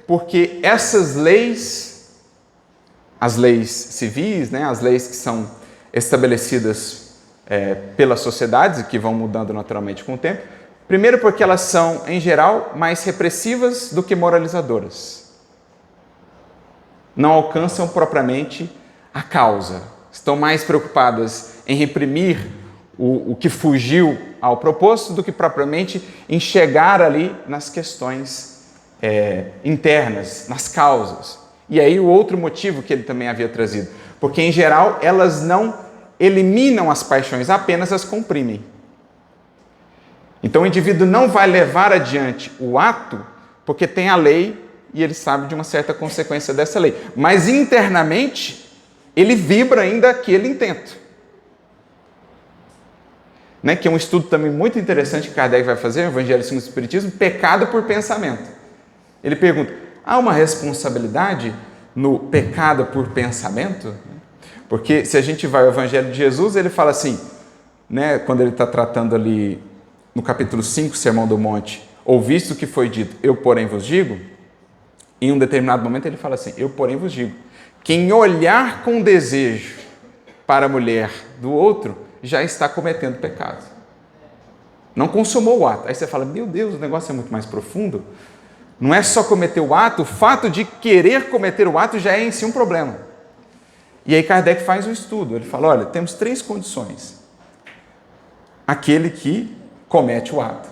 porque essas leis, as leis civis, as leis que são estabelecidas pelas sociedades e que vão mudando naturalmente com o tempo. Primeiro porque elas são, em geral, mais repressivas do que moralizadoras. Não alcançam propriamente a causa. Estão mais preocupadas em reprimir o que fugiu ao propósito do que propriamente em chegar ali nas questões internas, nas causas. E aí o outro motivo que ele também havia trazido. Porque, em geral, elas não eliminam as paixões, apenas as comprimem. Então, o indivíduo não vai levar adiante o ato porque tem a lei e ele sabe de uma certa consequência dessa lei. Mas internamente, ele vibra ainda aquele intento. Né? Que é um estudo também muito interessante que Kardec vai fazer, o Evangelho segundo o Espiritismo, pecado por pensamento. Ele pergunta, há uma responsabilidade no pecado por pensamento? Porque se a gente vai ao Evangelho de Jesus, ele fala assim, né, quando ele está tratando ali no capítulo 5, Sermão do Monte, ouviste o que foi dito, eu porém vos digo, em um determinado momento ele fala assim, eu porém vos digo, quem olhar com desejo para a mulher do outro, já está cometendo pecado. Não consumou o ato. Aí você fala, meu Deus, o negócio é muito mais profundo. Não é só cometer o ato, o fato de querer cometer o ato já é em si um problema. E aí Kardec faz um estudo, ele fala, olha, temos 3 condições. Aquele que comete o ato,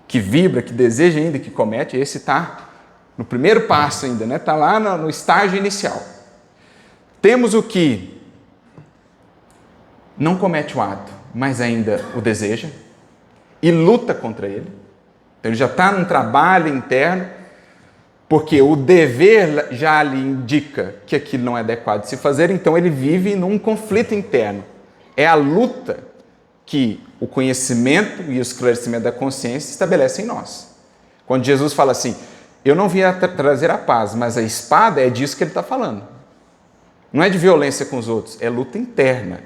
que vibra, que deseja ainda, que comete, esse está no primeiro passo ainda, né? Está lá no estágio inicial. Temos o que não comete o ato, mas ainda o deseja e luta contra ele. Então ele já está num trabalho interno, porque o dever já lhe indica que aquilo não é adequado de se fazer, então ele vive num conflito interno. É a luta que o conhecimento e o esclarecimento da consciência estabelecem em nós. Quando Jesus fala assim, eu não vim trazer a paz, mas a espada, é disso que ele está falando. Não é de violência com os outros, é luta interna.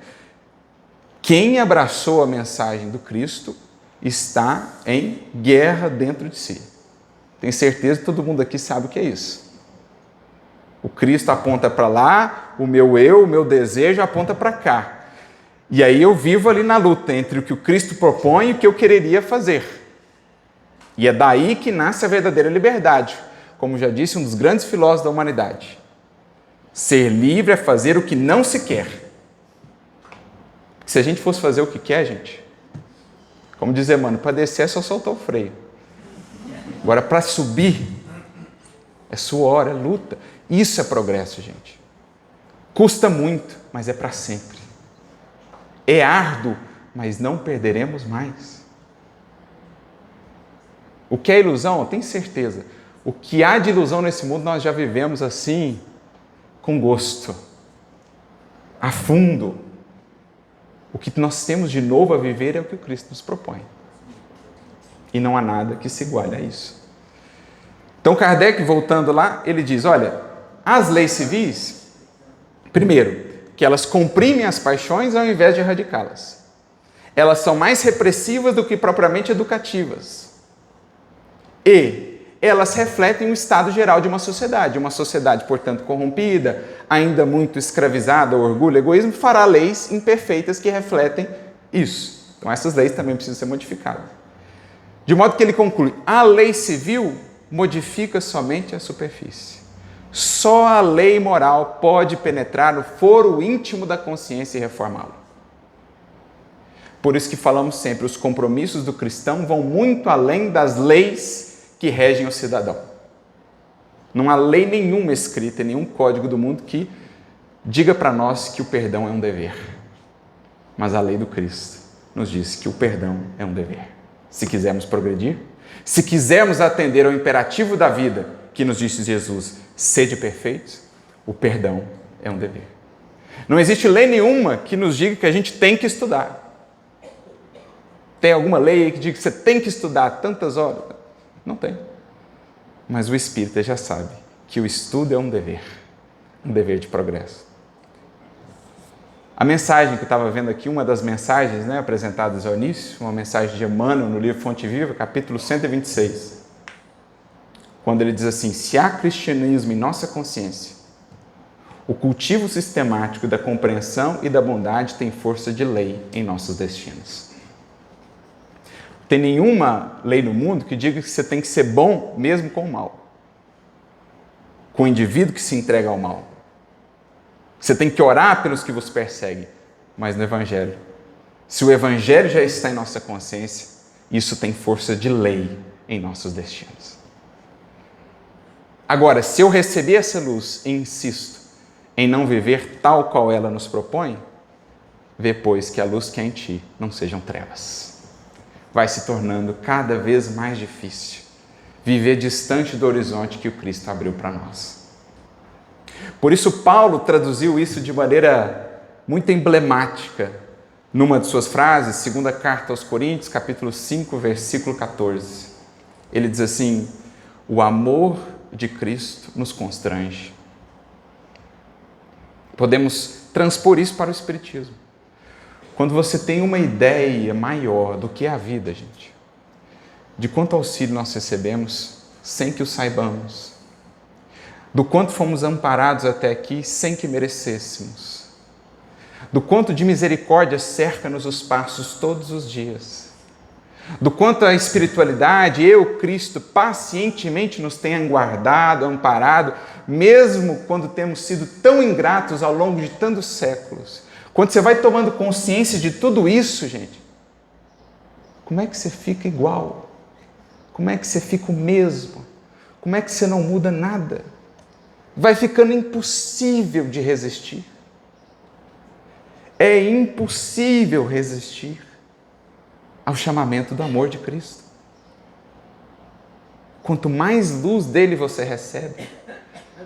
Quem abraçou a mensagem do Cristo está em guerra dentro de si. Tenho certeza que todo mundo aqui sabe o que é isso. O Cristo aponta para lá, o meu desejo aponta para cá. E aí eu vivo ali na luta entre o que o Cristo propõe e o que eu quereria fazer. E é daí que nasce a verdadeira liberdade. Como já disse um dos grandes filósofos da humanidade. Ser livre é fazer o que não se quer. Se a gente fosse fazer o que quer, gente, como dizer, mano, para descer é só soltar o freio. Agora, para subir, é suor, é luta. Isso é progresso, gente. Custa muito, mas é para sempre. É árduo, mas não perderemos mais. O que é ilusão? Eu tenho certeza. O que há de ilusão nesse mundo, nós já vivemos assim, com gosto, a fundo. O que nós temos de novo a viver é o que o Cristo nos propõe. E não há nada que se iguale a isso. Então, Kardec, voltando lá, ele diz, olha, as leis civis, primeiro, que elas comprimem as paixões ao invés de erradicá-las. Elas são mais repressivas do que propriamente educativas. E elas refletem o estado geral de uma sociedade, portanto, corrompida, ainda muito escravizada ao orgulho e egoísmo, fará leis imperfeitas que refletem isso. Então, essas leis também precisam ser modificadas. De modo que ele conclui, a lei civil modifica somente a superfície. Só a lei moral pode penetrar no foro íntimo da consciência e reformá-lo. Por isso que falamos sempre, os compromissos do cristão vão muito além das leis que regem o cidadão. Não há lei nenhuma escrita, nenhum código do mundo que diga para nós que o perdão é um dever. Mas a lei do Cristo nos diz que o perdão é um dever. Se quisermos progredir, se quisermos atender ao imperativo da vida, que nos disse Jesus, sede perfeitos, o perdão é um dever. Não existe lei nenhuma que nos diga que a gente tem que estudar. Tem alguma lei que diga que você tem que estudar tantas horas? Não tem. Mas o espírita já sabe que o estudo é um dever de progresso. A mensagem que eu estava vendo aqui, uma das mensagens, né, apresentadas ao início, uma mensagem de Emmanuel no livro Fonte Viva, capítulo 126, quando ele diz assim, se há cristianismo em nossa consciência, o cultivo sistemático da compreensão e da bondade tem força de lei em nossos destinos. Tem nenhuma lei no mundo que diga que você tem que ser bom mesmo com o mal. Com o indivíduo que se entrega ao mal. Você tem que orar pelos que vos perseguem. Mas no Evangelho, se o Evangelho já está em nossa consciência, isso tem força de lei em nossos destinos. Agora, se eu receber essa luz e insisto em não viver tal qual ela nos propõe, vê, pois, que a luz que há em ti não sejam trevas. Vai se tornando cada vez mais difícil viver distante do horizonte que o Cristo abriu para nós. Por isso, Paulo traduziu isso de maneira muito emblemática numa de suas frases, segunda carta aos Coríntios, capítulo 5, versículo 14. Ele diz assim: o amor de Cristo nos constrange. Podemos transpor isso para o Espiritismo. Quando você tem uma ideia maior do que é a vida, gente, de quanto auxílio nós recebemos sem que o saibamos, do quanto fomos amparados até aqui sem que merecêssemos, do quanto de misericórdia cerca-nos os passos todos os dias, do quanto a espiritualidade, Cristo, pacientemente nos tem guardado, amparado, mesmo quando temos sido tão ingratos ao longo de tantos séculos. Quando você vai tomando consciência de tudo isso, gente, como é que você fica igual? Como é que você fica o mesmo? Como é que você não muda nada? Vai ficando impossível de resistir. É impossível resistir ao chamamento do amor de Cristo. Quanto mais luz dele você recebe,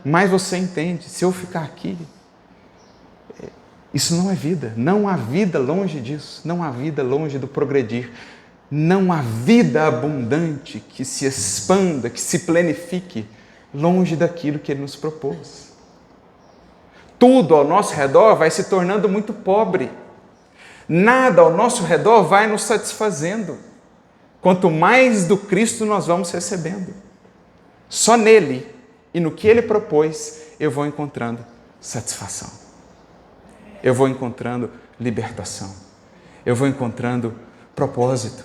mais você entende. Se eu ficar aqui, isso não é vida. Não há vida longe disso. Não há vida longe do progredir. Não há vida abundante que se expanda, que se planifique longe daquilo que ele nos propôs. Tudo ao nosso redor vai se tornando muito pobre. Nada ao nosso redor vai nos satisfazendo. Quanto mais do Cristo nós vamos recebendo. Só nele e no que ele propôs, eu vou encontrando satisfação. Eu vou encontrando libertação. Eu vou encontrando propósito.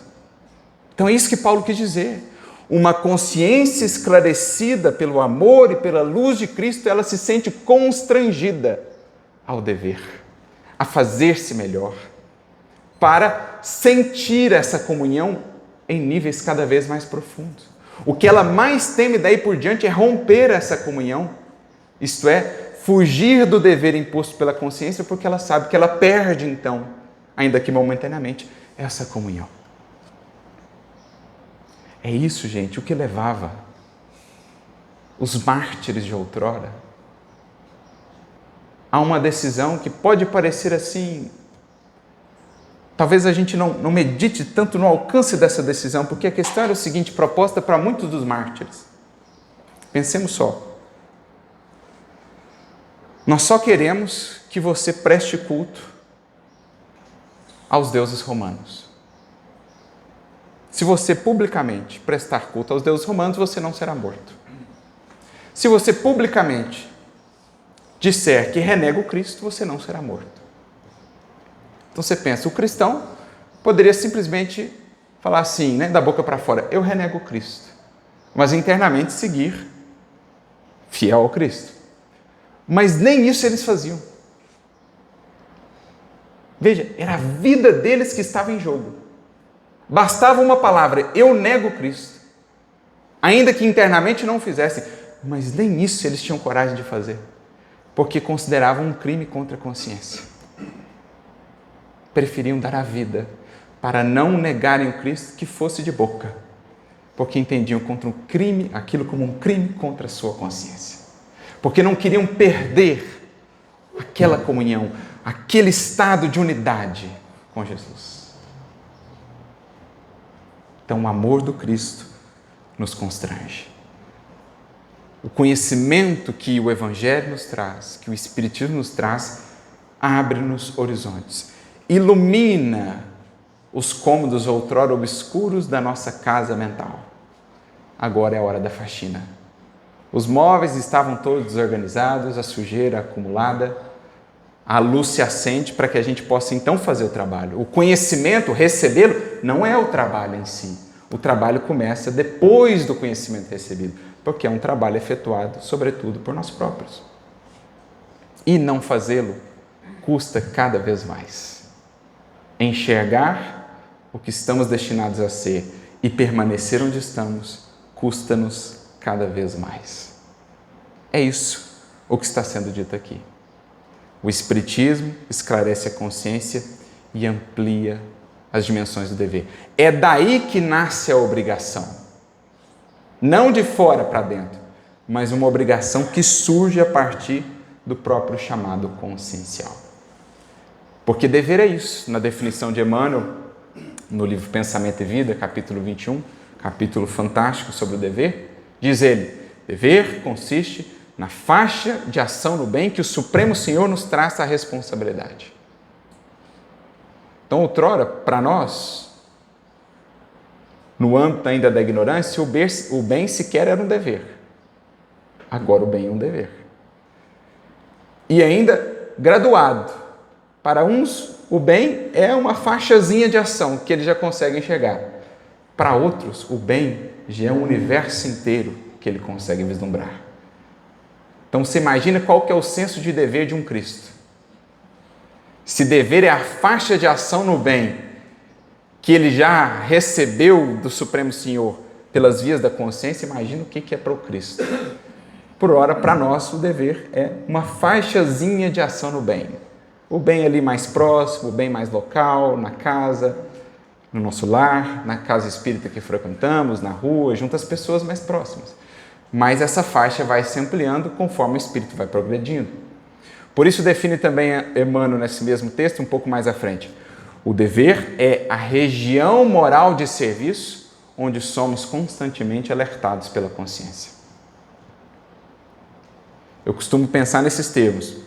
Então é isso que Paulo quis dizer. Uma consciência esclarecida pelo amor e pela luz de Cristo, ela se sente constrangida ao dever, a fazer-se melhor, para sentir essa comunhão em níveis cada vez mais profundos. O que ela mais teme daí por diante é romper essa comunhão, isto é, fugir do dever imposto pela consciência, porque ela sabe que ela perde então, ainda que momentaneamente, essa comunhão. É isso, gente, o que levava os mártires de outrora a uma decisão que pode parecer assim. Talvez a gente não medite tanto no alcance dessa decisão, porque a questão era o seguinte, proposta para muitos dos mártires. Pensemos só. Nós só queremos que você preste culto aos deuses romanos. Se você publicamente prestar culto aos deuses romanos, você não será morto. Se você publicamente disser que renega o Cristo, você não será morto. Então você pensa, o cristão poderia simplesmente falar assim, da boca para fora, eu renego o Cristo, mas internamente seguir fiel ao Cristo. Mas nem isso eles faziam. Veja, era a vida deles que estava em jogo. Bastava uma palavra, eu nego Cristo, ainda que internamente não o fizessem, mas nem isso eles tinham coragem de fazer, porque consideravam um crime contra a consciência. Preferiam dar a vida para não negarem o Cristo que fosse de boca, porque entendiam contra um crime, aquilo como um crime contra a sua consciência, porque não queriam perder aquela comunhão, aquele estado de unidade com Jesus. Então, o amor do Cristo nos constrange. O conhecimento que o Evangelho nos traz, que o Espiritismo nos traz, abre-nos horizontes, ilumina os cômodos outrora obscuros da nossa casa mental. Agora é a hora da faxina. Os móveis estavam todos desorganizados, a sujeira acumulada, a luz se acende para que a gente possa então fazer o trabalho. O conhecimento, recebê-lo, não é o trabalho em si. O trabalho começa depois do conhecimento recebido, porque é um trabalho efetuado, sobretudo, por nós próprios. E não fazê-lo custa cada vez mais. Enxergar o que estamos destinados a ser e permanecer onde estamos custa-nos cada vez mais. É isso o que está sendo dito aqui. O Espiritismo esclarece a consciência e amplia as dimensões do dever. É daí que nasce a obrigação. Não de fora para dentro, mas uma obrigação que surge a partir do próprio chamado consciencial. Porque dever é isso. Na definição de Emmanuel, no livro Pensamento e Vida, capítulo 21, capítulo fantástico sobre o dever, diz ele: dever consiste na faixa de ação no bem que o Supremo Senhor nos traça a responsabilidade. Então, outrora, para nós, no âmbito ainda da ignorância, o bem sequer era um dever. Agora o bem é um dever. E ainda graduado. Para uns, o bem é uma faixazinha de ação que eles já conseguem enxergar. Para outros, o bem já é um universo inteiro que ele consegue vislumbrar. Então, você imagina qual que é o senso de dever de um Cristo. Se dever é a faixa de ação no bem que ele já recebeu do Supremo Senhor pelas vias da consciência, imagina o que é para o Cristo. Por ora, para nós, o dever é uma faixazinha de ação no bem. O bem ali mais próximo, o bem mais local, na casa, no nosso lar, na casa espírita que frequentamos, na rua, junto às pessoas mais próximas. Mas essa faixa vai se ampliando conforme o espírito vai progredindo. Por isso define também Emmanuel nesse mesmo texto, um pouco mais à frente. O dever é a região moral de serviço onde somos constantemente alertados pela consciência. Eu costumo pensar nesses termos.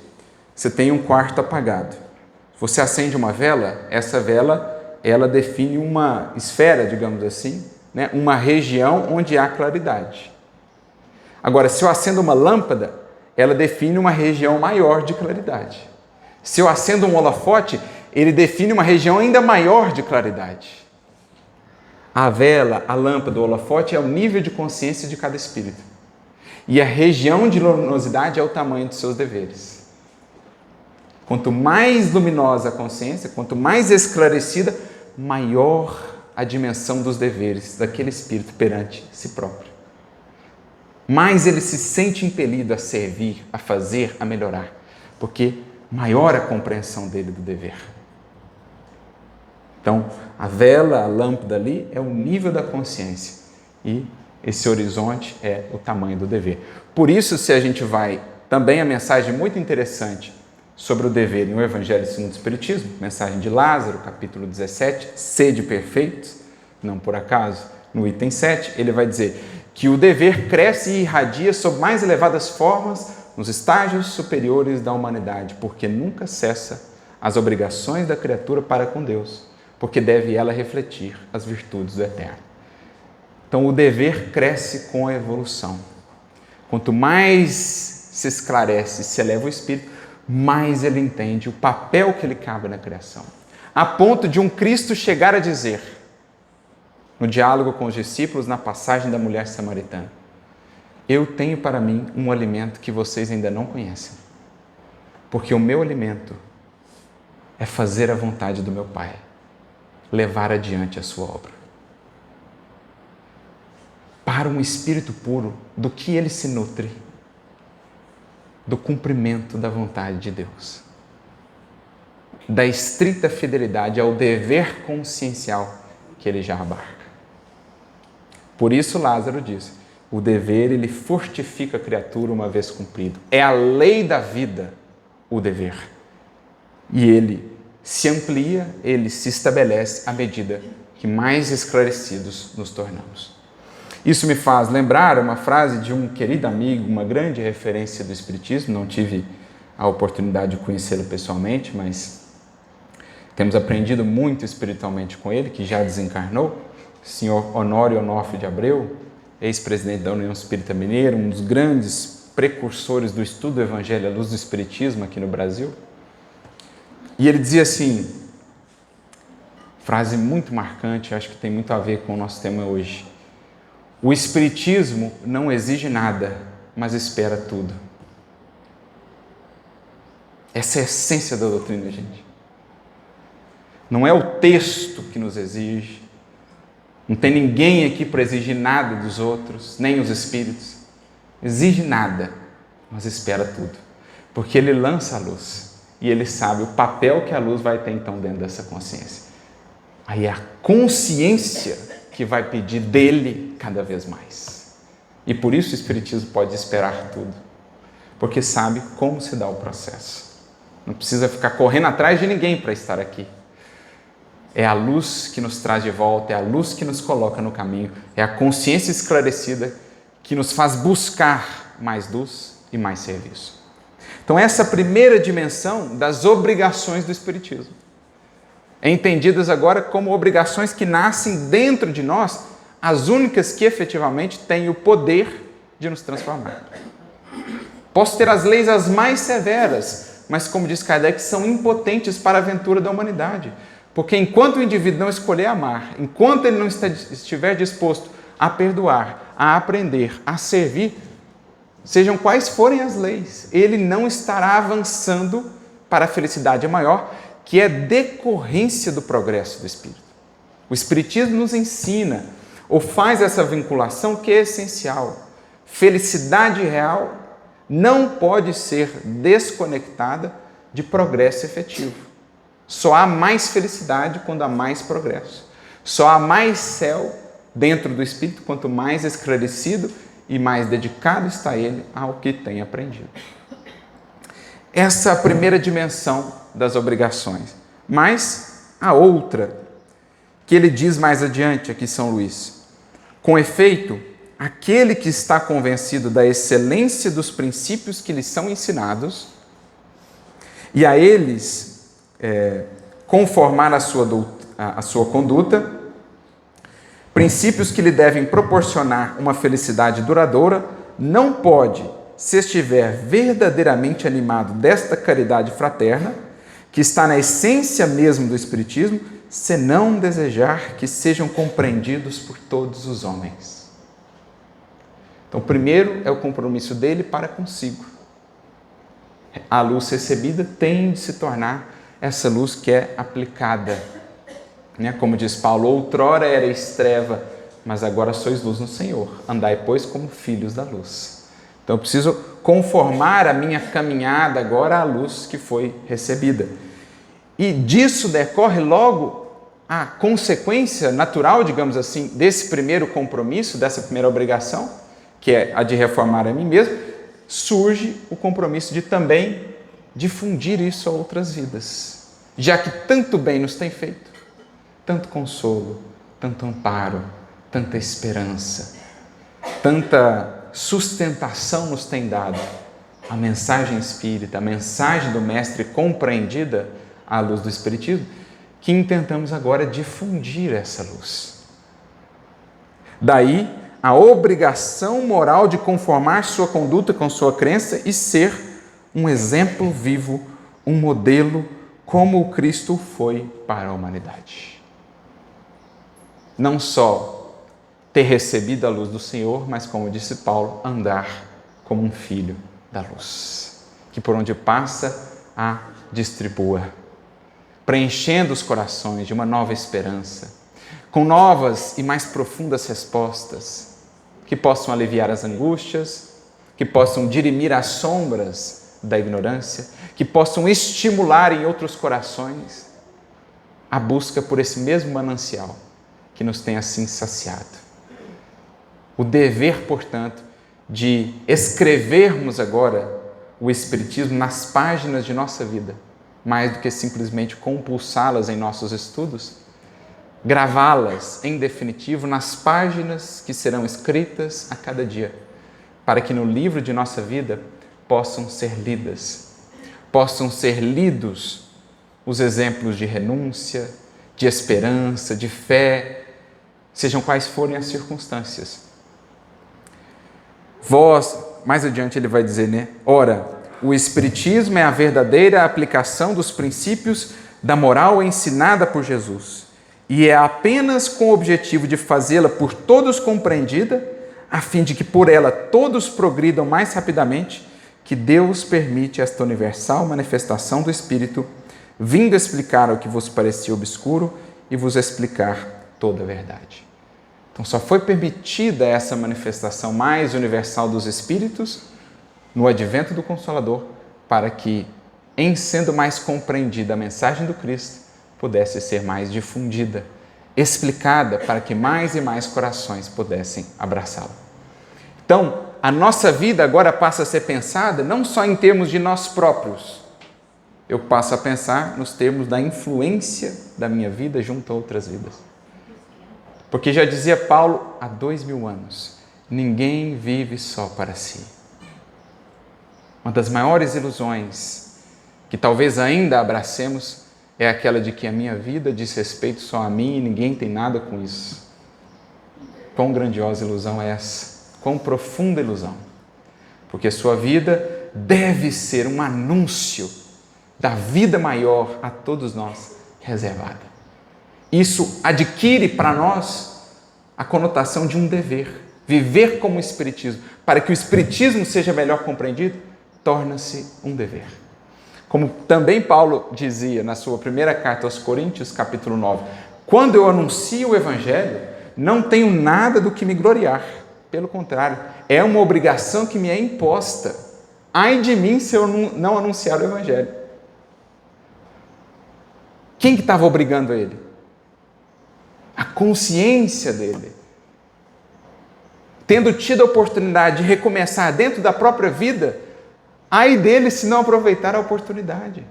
Você tem um quarto apagado. Você acende uma vela, essa vela ela define uma esfera, digamos assim, né? Uma região onde há claridade. Agora, se eu acendo uma lâmpada, ela define uma região maior de claridade. Se eu acendo um holofote, ele define uma região ainda maior de claridade. A vela, a lâmpada, o holofote é o nível de consciência de cada espírito. E a região de luminosidade é o tamanho dos seus deveres. Quanto mais luminosa a consciência, quanto mais esclarecida, maior a dimensão dos deveres daquele espírito perante si próprio. Mais ele se sente impelido a servir, a fazer, a melhorar, porque maior a compreensão dele do dever. Então, a vela, a lâmpada ali é o nível da consciência e esse horizonte é o tamanho do dever. Por isso, se a gente vai, também a mensagem muito interessante sobre o dever em O Evangelho segundo o Espiritismo, mensagem de Lázaro, capítulo 17, sede perfeitos, não por acaso, no item 7, ele vai dizer que o dever cresce e irradia sob mais elevadas formas nos estágios superiores da humanidade, porque nunca cessa as obrigações da criatura para com Deus, porque deve ela refletir as virtudes do Eterno. Então, o dever cresce com a evolução. Quanto mais se esclarece, se eleva o espírito, mais ele entende o papel que lhe cabe na criação. A ponto de um Cristo chegar a dizer, no diálogo com os discípulos, na passagem da mulher samaritana: eu tenho para mim um alimento que vocês ainda não conhecem, porque o meu alimento é fazer a vontade do meu Pai, levar adiante a sua obra. Para um espírito puro, do que ele se nutre? Do cumprimento da vontade de Deus, da estrita fidelidade ao dever consciencial que ele já abarca. Por isso Lázaro diz: o dever ele fortifica a criatura uma vez cumprido. É a lei da vida o dever. E ele se amplia, ele se estabelece à medida que mais esclarecidos nos tornamos. Isso me faz lembrar uma frase de um querido amigo, uma grande referência do Espiritismo. Não tive a oportunidade de conhecê-lo pessoalmente, mas temos aprendido muito espiritualmente com ele, que já desencarnou, o senhor Honório Onofre de Abreu, ex-presidente da União Espírita Mineira, um dos grandes precursores do estudo do Evangelho à luz do Espiritismo aqui no Brasil. E ele dizia assim, frase muito marcante, acho que tem muito a ver com o nosso tema hoje: o Espiritismo não exige nada, mas espera tudo. Essa é a essência da doutrina, gente. Não é o texto que nos exige, não tem ninguém aqui para exigir nada dos outros, nem os espíritos. Exige nada, mas espera tudo, porque ele lança a luz e ele sabe o papel que a luz vai ter então dentro dessa consciência. Aí é a consciência que vai pedir dele cada vez mais. E por isso o Espiritismo pode esperar tudo, porque sabe como se dá o processo. Não precisa ficar correndo atrás de ninguém para estar aqui. É a luz que nos traz de volta, é a luz que nos coloca no caminho, é a consciência esclarecida que nos faz buscar mais luz e mais serviço. Então essa primeira dimensão das obrigações do Espiritismo é entendidas agora como obrigações que nascem dentro de nós, as únicas que efetivamente têm o poder de nos transformar. Posso ter as leis as mais severas, mas como diz Kardec, são impotentes para a aventura da humanidade. Porque enquanto o indivíduo não escolher amar, enquanto ele não estiver disposto a perdoar, a aprender, a servir, sejam quais forem as leis, ele não estará avançando para a felicidade maior, que é decorrência do progresso do Espírito. O Espiritismo nos ensina, ou faz essa vinculação que é essencial. Felicidade real não pode ser desconectada de progresso efetivo. Só há mais felicidade quando há mais progresso. Só há mais céu dentro do Espírito quanto mais esclarecido e mais dedicado está ele ao que tem aprendido. Essa é a primeira dimensão das obrigações. Mas a outra, que ele diz mais adiante aqui, São Luís: com efeito, aquele que está convencido da excelência dos princípios que lhe são ensinados e a eles conformar a sua conduta, princípios que lhe devem proporcionar uma felicidade duradoura, não pode, se estiver verdadeiramente animado desta caridade fraterna, que está na essência mesmo do Espiritismo, senão desejar que sejam compreendidos por todos os homens. Então, primeiro é o compromisso dele para consigo. A luz recebida tem de se tornar essa luz que é aplicada. Como diz Paulo, outrora erais treva, mas agora sois luz no Senhor. Andai, pois, como filhos da luz. Então eu preciso conformar a minha caminhada agora à luz que foi recebida. E disso decorre logo a consequência natural, digamos assim, desse primeiro compromisso, dessa primeira obrigação, que é a de reformar a mim mesmo, surge o compromisso de também difundir isso a outras vidas, já que tanto bem nos tem feito, tanto consolo, tanto amparo, tanta esperança, tanta sustentação nos tem dado a mensagem espírita, a mensagem do Mestre compreendida à luz do Espiritismo, que intentamos agora difundir essa luz. Daí a obrigação moral de conformar sua conduta com sua crença e ser um exemplo vivo, um modelo, como o Cristo foi para a humanidade. Não só ter recebido a luz do Senhor, mas, como disse Paulo, andar como um filho da luz, que por onde passa a distribua, preenchendo os corações de uma nova esperança, com novas e mais profundas respostas, que possam aliviar as angústias, que possam dirimir as sombras da ignorância, que possam estimular em outros corações a busca por esse mesmo manancial que nos tem assim saciado. O dever, portanto, de escrevermos agora o Espiritismo nas páginas de nossa vida, mais do que simplesmente compulsá-las em nossos estudos, gravá-las em definitivo nas páginas que serão escritas a cada dia, para que no livro de nossa vida possam ser lidas, possam ser lidos os exemplos de renúncia, de esperança, de fé, sejam quais forem as circunstâncias. Vós, mais adiante ele vai dizer, ora, o Espiritismo é a verdadeira aplicação dos princípios da moral ensinada por Jesus, e é apenas com o objetivo de fazê-la por todos compreendida, a fim de que por ela todos progridam mais rapidamente, que Deus permite esta universal manifestação do Espírito, vindo explicar o que vos parecia obscuro e vos explicar toda a verdade. Então, só foi permitida essa manifestação mais universal dos Espíritos no advento do Consolador, para que, em sendo mais compreendida a mensagem do Cristo, pudesse ser mais difundida, explicada, para que mais e mais corações pudessem abraçá-la. Então, a nossa vida agora passa a ser pensada não só em termos de nós próprios. Eu passo a pensar nos termos da influência da minha vida junto a outras vidas. Porque já dizia Paulo há 2000 anos, ninguém vive só para si. Uma das maiores ilusões que talvez ainda abracemos é aquela de que a minha vida diz respeito só a mim e ninguém tem nada com isso. Quão grandiosa ilusão é essa? Quão profunda ilusão. Porque sua vida deve ser um anúncio da vida maior a todos nós reservada. Isso adquire para nós a conotação de um dever. Viver como o Espiritismo. Para que o Espiritismo seja melhor compreendido, torna-se um dever. Como também Paulo dizia na sua primeira carta aos Coríntios, capítulo 9, quando eu anuncio o Evangelho, não tenho nada do que me gloriar. Pelo contrário, é uma obrigação que me é imposta. Ai de mim se eu não anunciar o Evangelho. Quem que estava obrigando ele? A consciência dele. Tendo tido a oportunidade de recomeçar dentro da própria vida, ai dele se não aproveitar a oportunidade.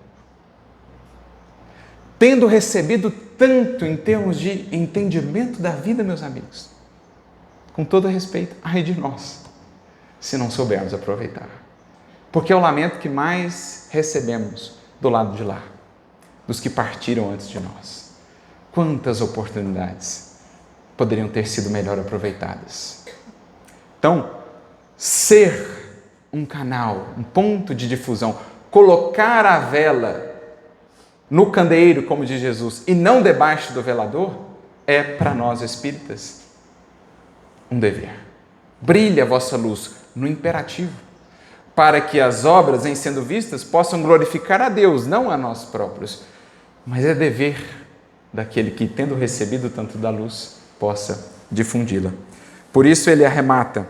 Tendo recebido tanto em termos de entendimento da vida, meus amigos, com todo respeito, ai de nós, se não soubermos aproveitar. Porque é o lamento que mais recebemos do lado de lá, dos que partiram antes de nós. Quantas oportunidades poderiam ter sido melhor aproveitadas. Então, ser um canal, um ponto de difusão, colocar a vela no candeeiro, como diz Jesus, e não debaixo do velador, é para nós espíritas um dever. Brilhe a vossa luz no imperativo, para que as obras, em sendo vistas, possam glorificar a Deus, não a nós próprios. Mas é dever daquele que, tendo recebido tanto da luz, possa difundi-la. Por isso ele arremata: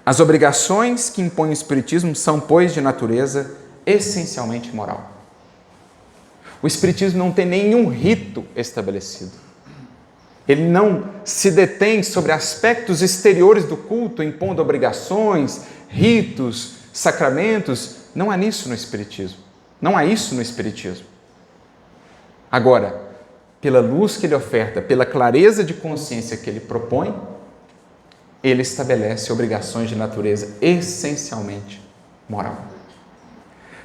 as obrigações que impõe o Espiritismo são, pois, de natureza essencialmente moral. O Espiritismo não tem nenhum rito estabelecido. Ele não se detém sobre aspectos exteriores do culto, impondo obrigações, ritos, sacramentos. Não há nisso no Espiritismo. Não há isso no Espiritismo. Agora, pela luz que ele oferta, pela clareza de consciência que ele propõe, ele estabelece obrigações de natureza essencialmente moral.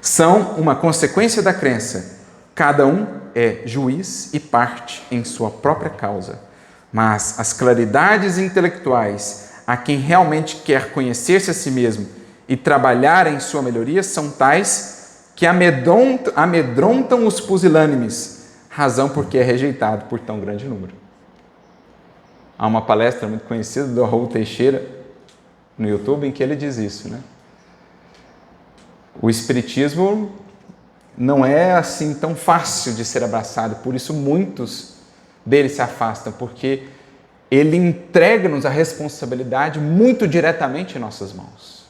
São uma consequência da crença. Cada um é juiz e parte em sua própria causa. Mas as claridades intelectuais a quem realmente quer conhecer-se a si mesmo e trabalhar em sua melhoria são tais que amedrontam os pusilânimes, razão porque é rejeitado por tão grande número. Há uma palestra muito conhecida do Raul Teixeira no YouTube em que ele diz isso, né? O Espiritismo não é assim tão fácil de ser abraçado, por isso muitos deles se afastam, porque ele entrega-nos a responsabilidade muito diretamente em nossas mãos.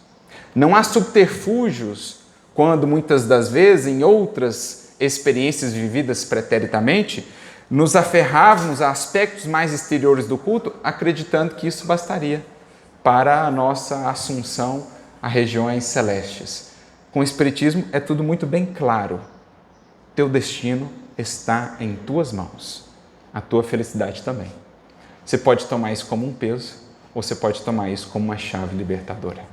Não há subterfúgios quando muitas das vezes, em outras experiências vividas preteritamente, nos aferrávamos a aspectos mais exteriores do culto, acreditando que isso bastaria para a nossa assunção a regiões celestes. Com o Espiritismo é tudo muito bem claro. Teu destino está em tuas mãos. A tua felicidade também. Você pode tomar isso como um peso, ou você pode tomar isso como uma chave libertadora.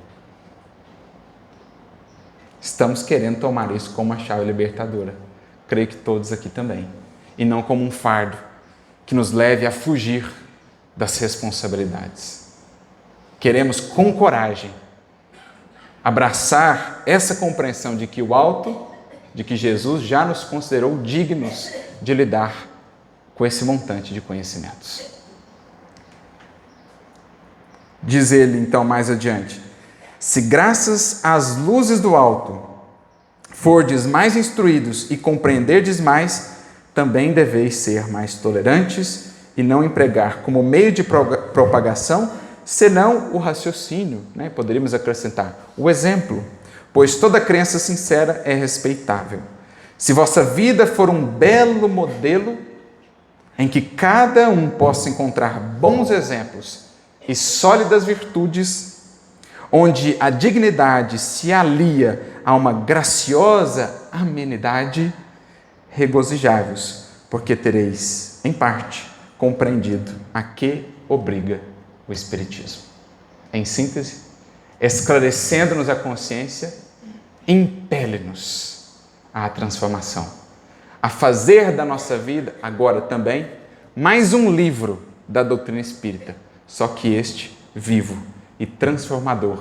Estamos querendo tomar isso como uma chave libertadora. Creio que todos aqui também. E não como um fardo que nos leve a fugir das responsabilidades. Queremos, com coragem, abraçar essa compreensão de que o alto, de que Jesus já nos considerou dignos de lidar com esse montante de conhecimentos. Diz ele, então, mais adiante: se graças às luzes do alto fordes mais instruídos e compreenderdes mais, também deveis ser mais tolerantes e não empregar como meio de propagação, senão o raciocínio, né? Poderíamos acrescentar, o exemplo, pois toda crença sincera é respeitável. Se vossa vida for um belo modelo, em que cada um possa encontrar bons exemplos e sólidas virtudes, onde a dignidade se alia a uma graciosa amenidade, regozijai-vos, porque tereis, em parte, compreendido a que obriga o Espiritismo. Em síntese, esclarecendo-nos a consciência, impele-nos à transformação, a fazer da nossa vida, agora também, mais um livro da doutrina espírita, só que este vivo e transformador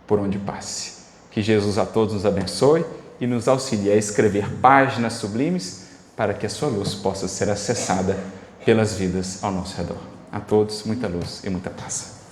por onde passe. Que Jesus a todos nos abençoe e nos auxilie a escrever páginas sublimes para que a sua luz possa ser acessada pelas vidas ao nosso redor. A todos, muita luz e muita paz.